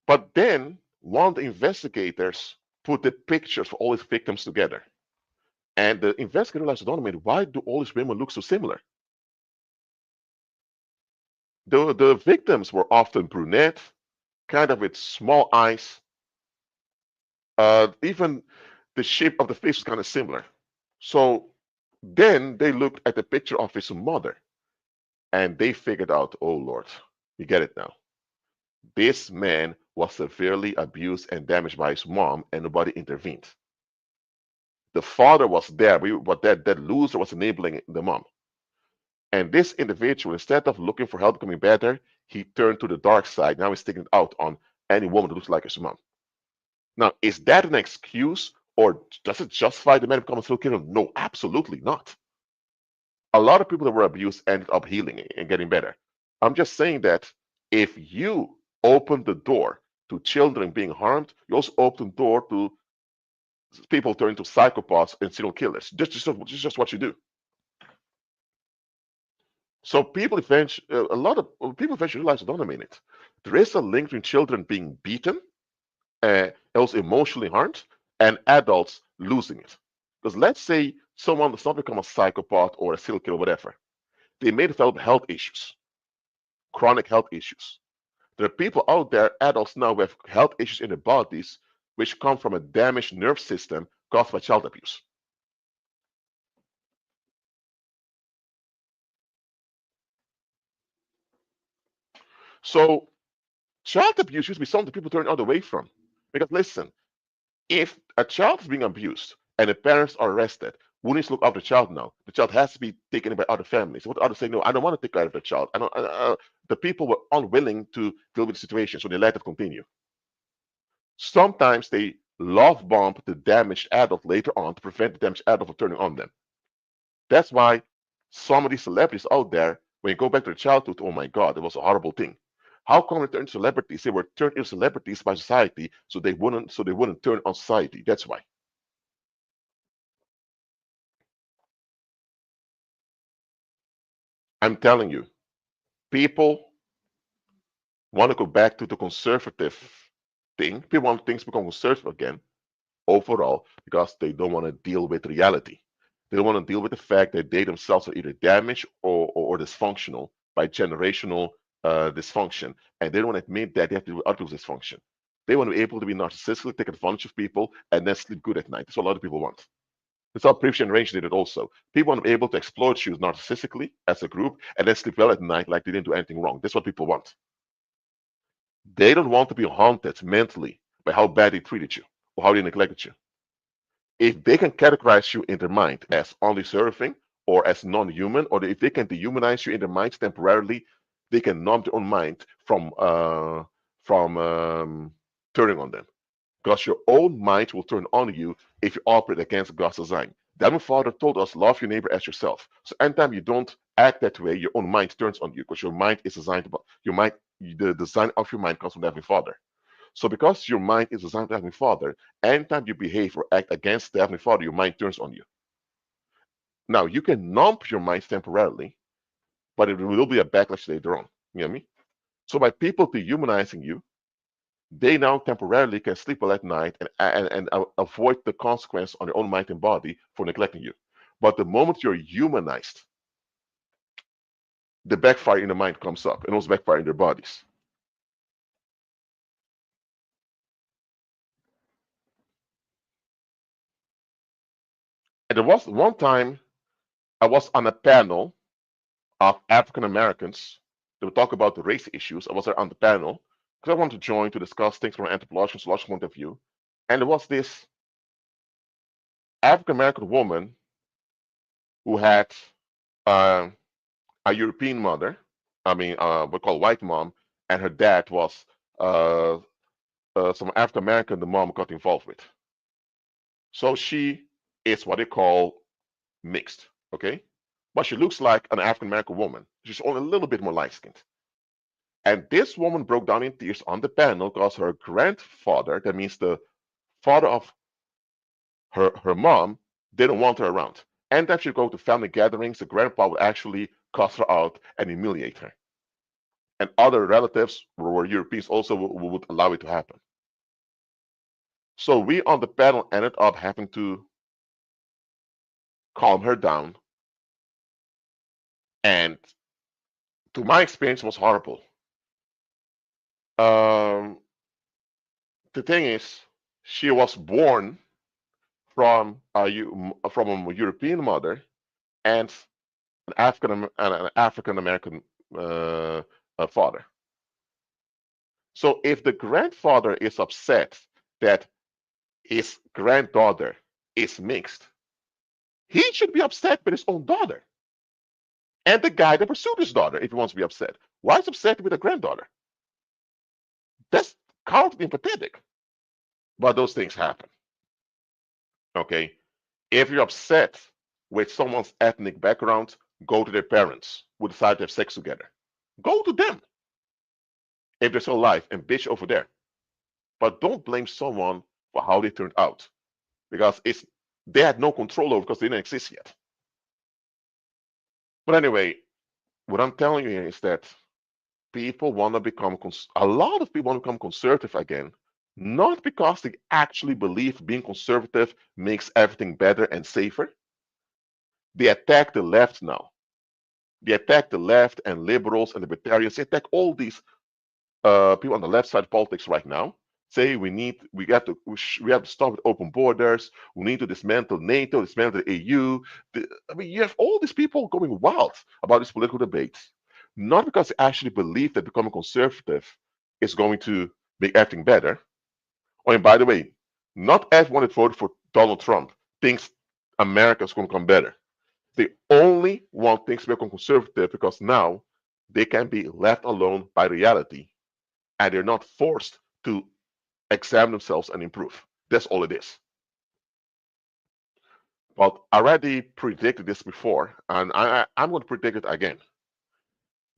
But then one of the investigators put the pictures for all his victims together. And the investigator realized, why do all these women look so similar? The victims were often brunette, kind of with small eyes. Even the shape of the face was kind of similar. So then they looked at the picture of his mother and they figured out, oh Lord, you get it now. This man was severely abused and damaged by his mom and nobody intervened. The father was there, but that loser was enabling the mom. And this individual, instead of looking for help becoming better, he turned to the dark side. Now he's taking it out on any woman that looks like his mom. Now, is that an excuse Or does it justify the man becoming a serial killer? No, absolutely not. A lot of people that were abused ended up healing and getting better. I'm just saying that if you open the door to children being harmed, you also open the door to people turning to psychopaths and serial killers. Just what you do. So people eventually, a lot of people eventually realize, wait a minute, there is a link between children being beaten, also emotionally harmed, and adults losing it. Because let's say someone does not become a psychopath or a serial killer, or whatever, they may develop health issues, chronic health issues. There are people out there, adults now, who have health issues in their bodies, which come from a damaged nerve system caused by child abuse. So child abuse used to be something people turn all away from. Because listen, if a child is being abused and the parents are arrested, who needs to look after the child now? The child has to be taken in by other families. What others say, no, I don't want to take care of the child. I don't, the people were unwilling to deal with the situation, so they let it continue. Sometimes they love bomb the damaged adult later on to prevent the damaged adult from turning on them. That's why some of these celebrities out there, when you go back to their childhood, oh my God, it was a horrible thing. How come they turned celebrities? They were turned into celebrities by society, so they wouldn't turn on society. That's why. I'm telling you, people want to go back to the conservative thing. People want things to become conservative again, overall, because they don't want to deal with reality. They don't want to deal with the fact that they themselves are either damaged or dysfunctional by generational dysfunction, and they don't want to admit that they have to deal with other people's dysfunction. They want to be able to be narcissistic, take advantage of people, and then sleep good at night. That's what a lot of people want. That's how previous generation did it also. People want to be able to exploit you narcissistically as a group and then sleep well at night like they didn't do anything wrong. That's what people want. They don't want to be haunted mentally by how bad they treated you or how they neglected you. If they can categorize you in their mind as undeserving or as non-human, or if they can dehumanize you in their minds temporarily, they can numb their own mind from turning on them. Because your own mind will turn on you if you operate against God's design. The Heavenly Father told us, love your neighbor as yourself. So anytime you don't act that way, your own mind turns on you because your mind is designed to, your mind, the design of your mind comes from the Heavenly Father. So because your mind is designed to the Heavenly Father, anytime you behave or act against the Heavenly Father, your mind turns on you. Now you can numb your mind temporarily, but it will be a backlash later on. You know what I mean? So by people dehumanizing you, they now temporarily can sleep well at night and avoid the consequence on their own mind and body for neglecting you. But the moment you're humanized, the backfire in the mind comes up and also backfire in their bodies. And there was one time I was on a panel of African Americans that would talk about the race issues. I was there on the panel because I wanted to join to discuss things from an anthropological, sociological point of view. And there was this African American woman who had uh, a European mother, I mean, we call white mom, and her dad was uh, some African American the mom got involved with. So she is what they call mixed, okay? But she looks like an African American woman. She's only a little bit more light skinned. And this woman broke down in tears on the panel because her grandfather, that means the father of her mom, didn't want her around. Anytime she'd go to family gatherings, the grandpa would actually cuss her out and humiliate her. And other relatives who were Europeans also would allow it to happen. So we on the panel ended up having to calm her down, and to my experience, it was horrible. Um, the thing is, she was born from a European mother and an African American uh, father. So if the grandfather is upset that his granddaughter is mixed, he should be upset with his own daughter and the guy that pursued his daughter if he wants to be upset. Why is he upset with a granddaughter? That's counter empathetic. But those things happen. Okay, if you're upset with someone's ethnic background, go to their parents who decide to have sex together. Go to them if they're still alive and bitch over there. But don't blame someone for how they turned out because they had no control over because they didn't exist yet. But anyway, what I'm telling you here is that people want to become a lot of people want to become conservative again, not because they actually believe being conservative makes everything better and safer. They attack the left now. They attack the left and liberals and libertarians. They attack all these people on the left side of politics right now. Say we have to stop with open borders. We need to dismantle NATO, dismantle the EU. I mean, you have all these people going wild about this political debate, not because they actually believe that becoming conservative is going to make everything better. Oh, and by the way, not everyone that voted for Donald Trump thinks America is going to come better. They only want things to become conservative because now they can be left alone by reality and they're not forced to examine themselves and improve. That's all it is. But I already predicted this before, and I'm going to predict it again.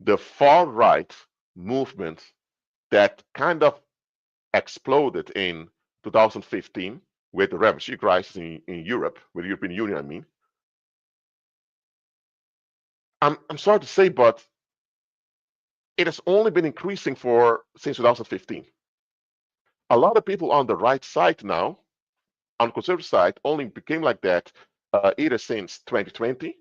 The far right movement that kind of exploded in 2015 with the refugee crisis in Europe, with the European Union, I mean. I'm sorry to say, but it has only been increasing since 2015. A lot of people on the right side now, on the conservative side, only became like that either since 2020,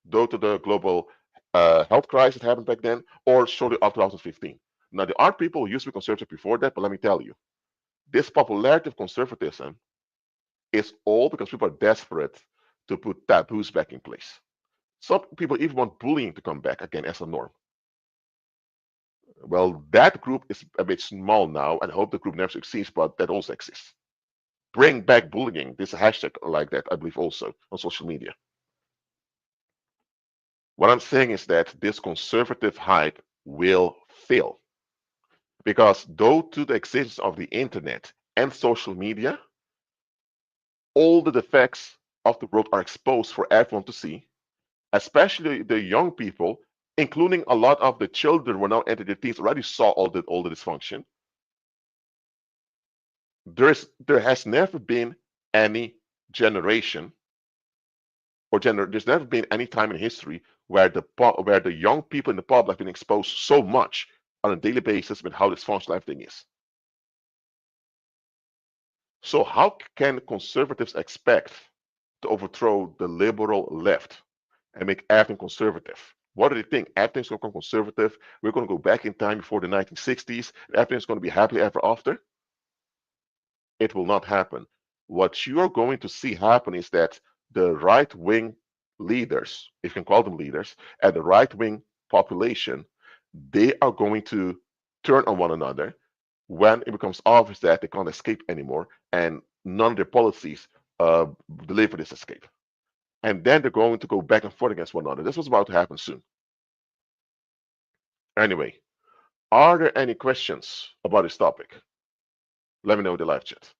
due to the global health crisis that happened back then, or shortly after 2015. Now, there are people who used to be conservative before that, but let me tell you, this popularity of conservatism is all because people are desperate to put taboos back in place. Some people even want bullying to come back again as a norm. Well, that group is a bit small now, and I hope the group never succeeds, but that also exists. Bring back bullying. There's a hashtag like that, I believe, also on social media. What I'm saying is that this conservative hype will fail because, due to the existence of the internet and social media, all the defects of the world are exposed for everyone to see, especially the young people, including a lot of the children who are now entering their teens, already saw all the dysfunction. There has never been any generation there's never been any time in history where the young people in the public have been exposed so much on a daily basis with how dysfunctional everything is. So how can conservatives expect to overthrow the liberal left and make everything conservative? What do they think? Everything's going to become conservative. We're going to go back in time before the 1960s. And everything's going to be happily ever after. It will not happen. What you are going to see happen is that the right wing leaders, if you can call them leaders, and the right wing population, they are going to turn on one another when it becomes obvious that they can't escape anymore and none of their policies deliver this escape. And then they're going to go back and forth against one another. This was about to happen soon. Anyway, are there any questions about this topic? Let me know in the live chat.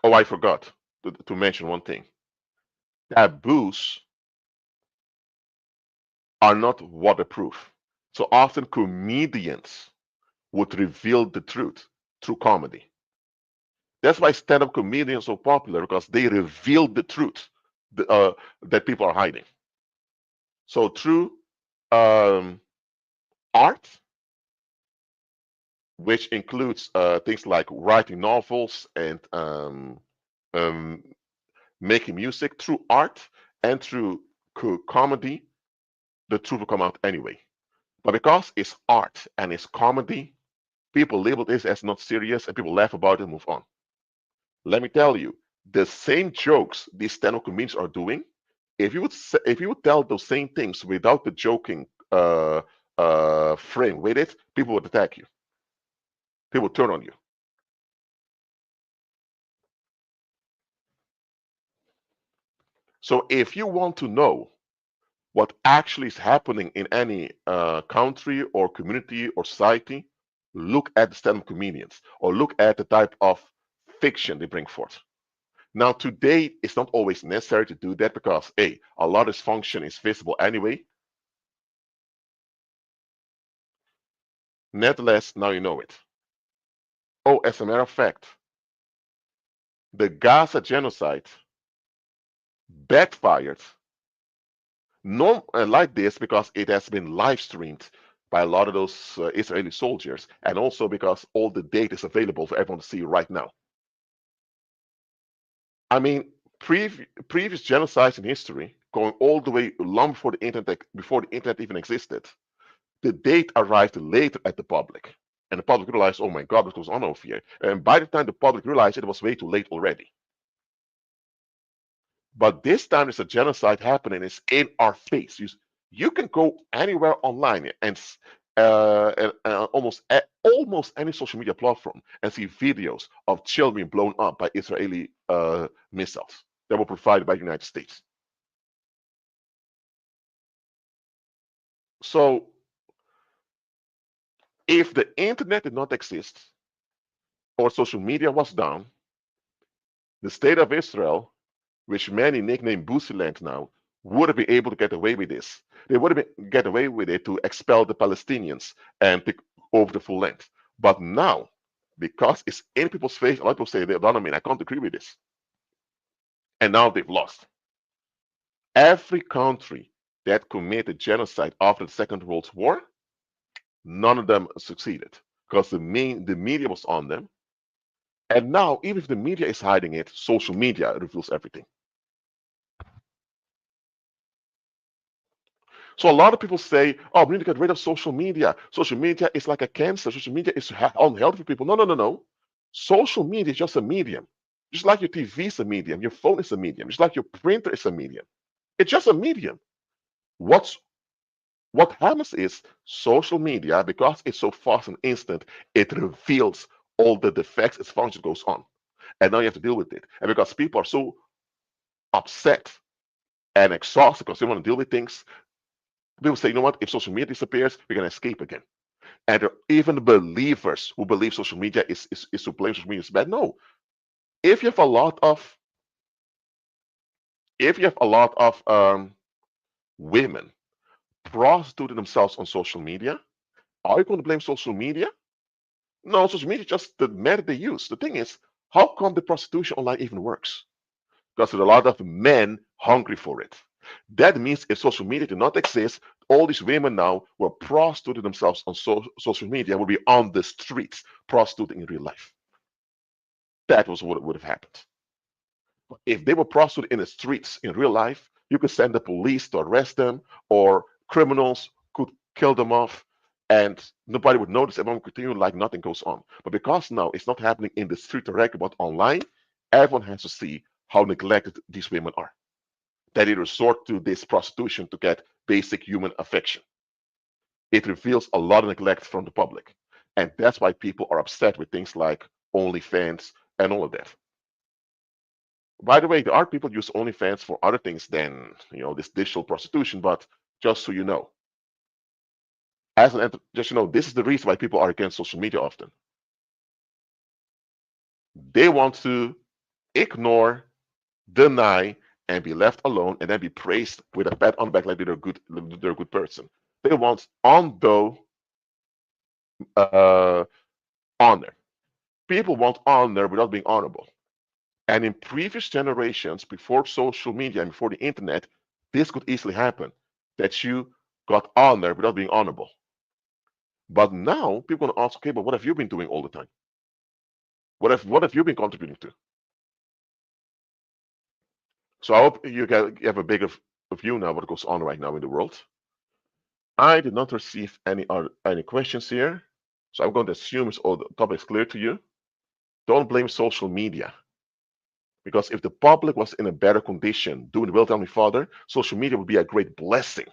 Oh, I forgot to mention one thing. Taboos are not waterproof. So often comedians would reveal the truth through comedy. That's why stand-up comedians are so popular because they reveal the truth that people are hiding. So through um, art, which includes things like writing novels and um, making music, through art and through comedy, the truth will come out anyway. But because it's art and it's comedy, people label this as not serious and people laugh about it and move on. Let me tell you, the same jokes these stand-up comedians are doing, if you would tell those same things without the joking frame with it, people would attack you. People would turn on you. So if you want to know what actually is happening in any country or community or society, look at the stand-up comedians or look at the type of fiction they bring forth. Now, today, it's not always necessary to do that because, a lot of dysfunction is visible anyway. Nevertheless, now you know it. Oh, as a matter of fact, the Gaza genocide backfired like this because it has been live streamed by a lot of those Israeli soldiers, and also because all the data is available for everyone to see right now. I mean, previous genocides in history, going all the way long before the internet even existed, the date arrived later at the public. And the public realized, oh my God, what goes on over here? And by the time the public realized it was way too late already. But this time there's a genocide happening. It's in our face. You can go anywhere online and almost any social media platform and see videos of children blown up by Israeli missiles that were provided by the United States. So if the internet did not exist or social media was down, the state of Israel, which many nickname Boosie Land now, would have been able to get away with this. They would have been get away with it to expel the Palestinians and take over the full land. But now, because it's in people's face, a lot of people say, I can't agree with this. And now they've lost. Every country that committed genocide after the Second World War, none of them succeeded because the media was on them. And now, even if the media is hiding it, social media reveals everything. So a lot of people say, oh, we need to get rid of social media. Social media is like a cancer. Social media is unhealthy for people. No, no, no, no. Social media is just a medium. Just like your TV is a medium, your phone is a medium, just like your printer is a medium. It's just a medium. What happens is social media, because it's so fast and instant, it reveals all the defects its function goes on. And now you have to deal with it. And because people are so upset and exhausted because they want to deal with things, people say, you know what, if social media disappears, we're going to escape again. And there are even believers who believe social media is to blame social media is bad. No. If you have a lot of women prostituting themselves on social media, are you going to blame social media? No, social media is just the method they use. The thing is, how come the prostitution online even works? Because there's a lot of men hungry for it. That means if social media did not exist, all these women now were prostituting themselves on social media, would be on the streets prostituting in real life. That was what would have happened. If they were prostituted in the streets in real life, you could send the police to arrest them, or criminals could kill them off, and nobody would notice. Everyone would continue like nothing goes on. But because now it's not happening in the street directly, but online, everyone has to see how neglected these women are. That they resort to this prostitution to get basic human affection. It reveals a lot of neglect from the public. And that's why people are upset with things like OnlyFans and all of that. By the way, there are people who use OnlyFans for other things than this digital prostitution, but just so you know, this is the reason why people are against social media often. They want to ignore, deny, and be left alone, and then be praised with a pat on the back like they're a good person. They want honor. People want honor without being honorable. And in previous generations, before social media and before the internet, this could easily happen, that you got honor without being honorable. But now people are going to ask, okay, but what have you been doing all the time? What have you been contributing to? So I hope you have a bigger view now what goes on right now in the world. I did not receive any questions here, so I'm going to assume all the topics clear to you. Don't blame social media. Because if the public was in a better condition doing the will of Heavenly Father, social media would be a great blessing.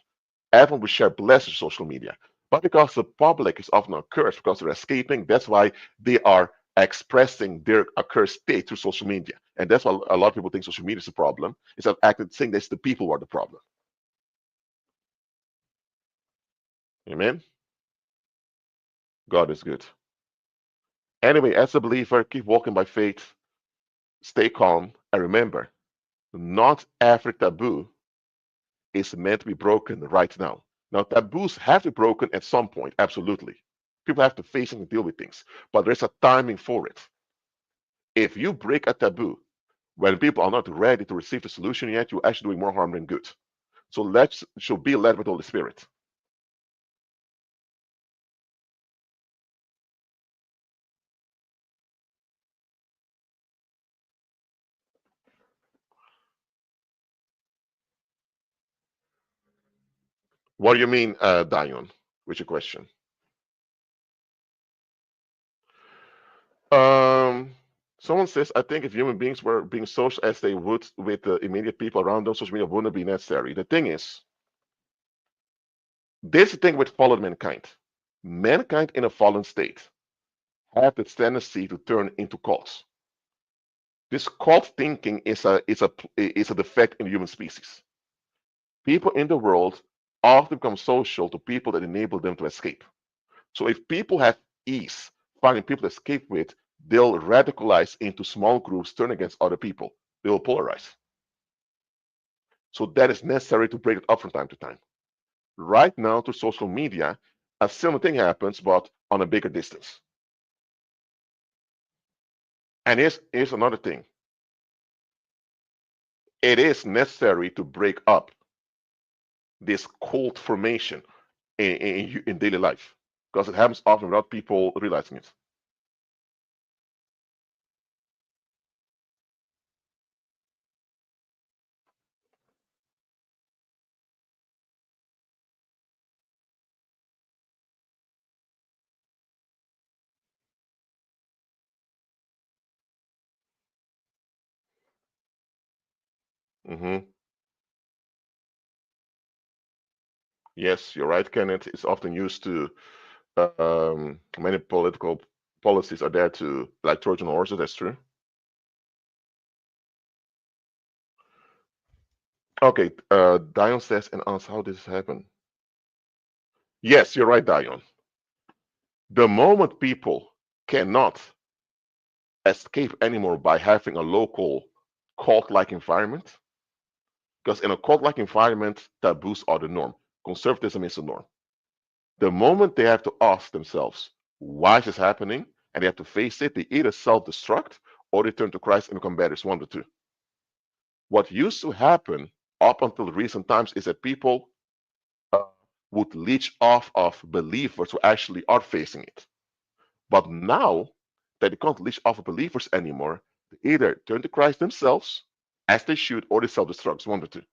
Everyone would share blessings on social media. But because the public is often accursed because they're escaping, that's why they are expressing their accursed state through social media. And that's why a lot of people think social media is a problem. Instead of acting saying that's the people who are the problem. Amen. God is good. Anyway, as a believer, keep walking by faith, stay calm, and remember, not every taboo is meant to be broken right now. Now, taboos have to be broken at some point, absolutely. People have to face and deal with things, but there's a timing for it. If you break a taboo when people are not ready to receive the solution yet, you're actually doing more harm than good. So let's should be led with the Holy Spirit. What do you mean, Dion? Which your question? Um, Someone says, I think if human beings were being social as they would with the immediate people around them, social media wouldn't be necessary. The thing is, this thing with fallen mankind. Mankind in a fallen state have the tendency to turn into cults. This cult thinking is a defect in the human species. People in the world often become social to people that enable them to escape. So if people have ease finding people to escape with, they'll radicalize into small groups, turn against other people. They will polarize. So that is necessary to break it up from time to time. Right now, through social media, a similar thing happens, but on a bigger distance. And here's another thing. It is necessary to break up this cult formation in daily life because it happens often without people realizing it. Hmm. Yes, you're right, Kenneth. It's often used to many political policies are there to like Trojan horses. That's true. Okay, Dion says and asks how this happened. Yes, you're right, Dion. The moment people cannot escape anymore by having a local cult-like environment, because in a cult-like environment, taboos are the norm. Conservatism is the norm. The moment they have to ask themselves, why is this happening? And they have to face it, they either self-destruct or they turn to Christ and become better. It's one of the two. What used to happen up until recent times is that people uh, would leech off of believers who actually are facing it. But now that they can't leech off of believers anymore, they either turn to Christ themselves, as they should, or they self-destruct. It's one of the two.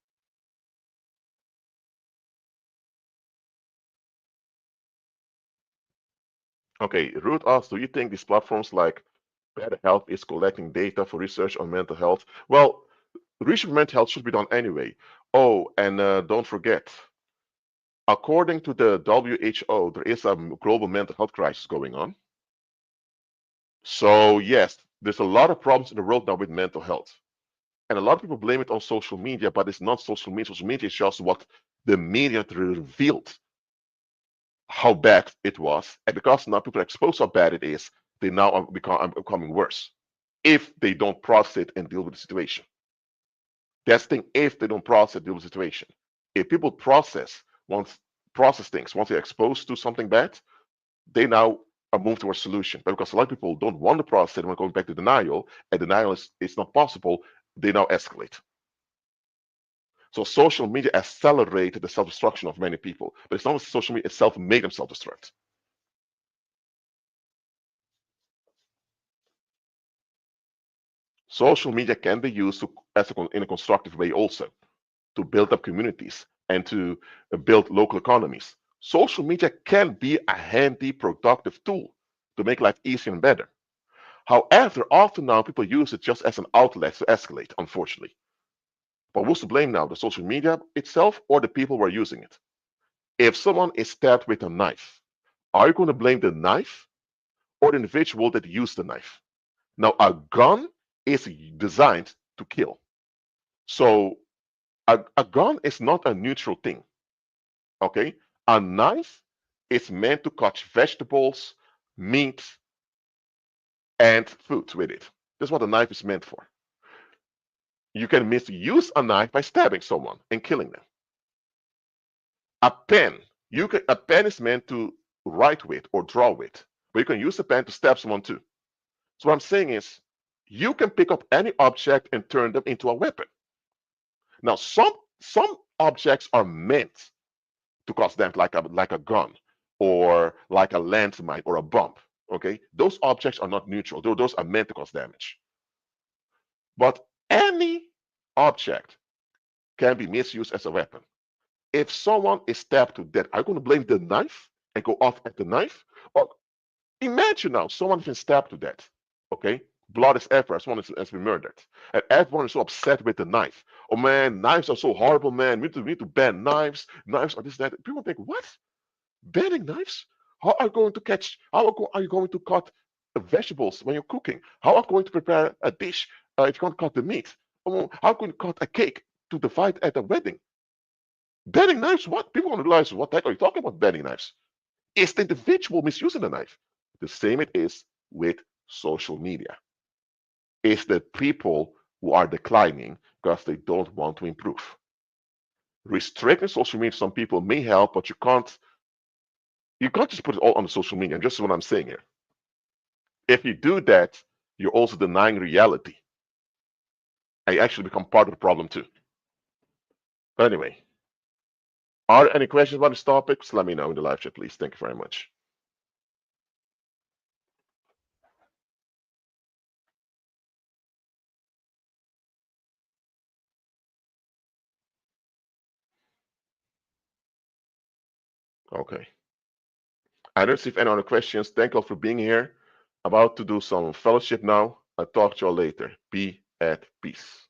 Okay, Ruth asks, do you think these platforms like BetterHelp is collecting data for research on mental health? Well, research on mental health should be done anyway. Oh, and don't forget, according to the WHO, there is a global mental health crisis going on. So, yes, there's a lot of problems in the world now with mental health. And a lot of people blame it on social media, but it's not social media. Social media is just what the media revealed how bad it was. And because now people are exposed how bad it is, they now are becoming worse if they don't process it and deal with the situation. That's the thing, if they don't process it, deal with the situation. If people process things, once they're exposed to something bad, they now are moved towards solution. But because a lot of people don't want to process it when going back to denial, and denial is not possible, they now escalate. So social media accelerated the self-destruction of many people, but it's not social media itself made them self-destruct. Social media can be used in a constructive way also to build up communities and to build local economies. Social media can be a handy, productive tool to make life easier and better. However, often now people use it just as an outlet to escalate, unfortunately. But who's to blame now? The social media itself or the people who are using it? If someone is stabbed with a knife, are you going to blame the knife or the individual that used the knife? Now, a gun is designed to kill. So a gun is not a neutral thing. Okay? A knife It's meant to cut vegetables, meat, and food with it. That's what a knife is meant for. You can misuse a knife by stabbing someone and killing them. A pen, a pen is meant to write with or draw with, but you can use a pen to stab someone too. So what I'm saying is, you can pick up any object and turn them into a weapon. Now, some objects are meant to cause damage, like a gun or like a landmine or a bomb. Okay, those objects are not neutral. Those are meant to cause damage. But any object can be misused as a weapon. If someone is stabbed to death, are you going to blame the knife and go off at the knife? Or imagine now someone's been stabbed to death. Okay, blood is everywhere. Someone has been murdered, and everyone is so upset with the knife. Oh man, knives are so horrible, man. We need to ban knives. Knives are this, that. People think, what? Banning knives? How are you going to catch? Are you going to cut vegetables when you're cooking? How are you going to prepare a dish if you can't cut the meat? How can you cut a cake to divide at a wedding? Banning knives? What? People don't realize what the heck are you talking about banning knives? It's the individual misusing the knife. The same it is with social media. It's the people who are declining because they don't want to improve. Restricting social media, some people may help, but you can't just put it all on the social media. And just what I'm saying here. If you do that, you're also denying reality. And you actually become part of the problem too. But anyway, are there any questions about this topic? Just let me know in the live chat, please. Thank you very much. Okay. I don't see if any other questions. Thank you all for being here. About to do some fellowship now. I'll talk to you all later. Be at peace.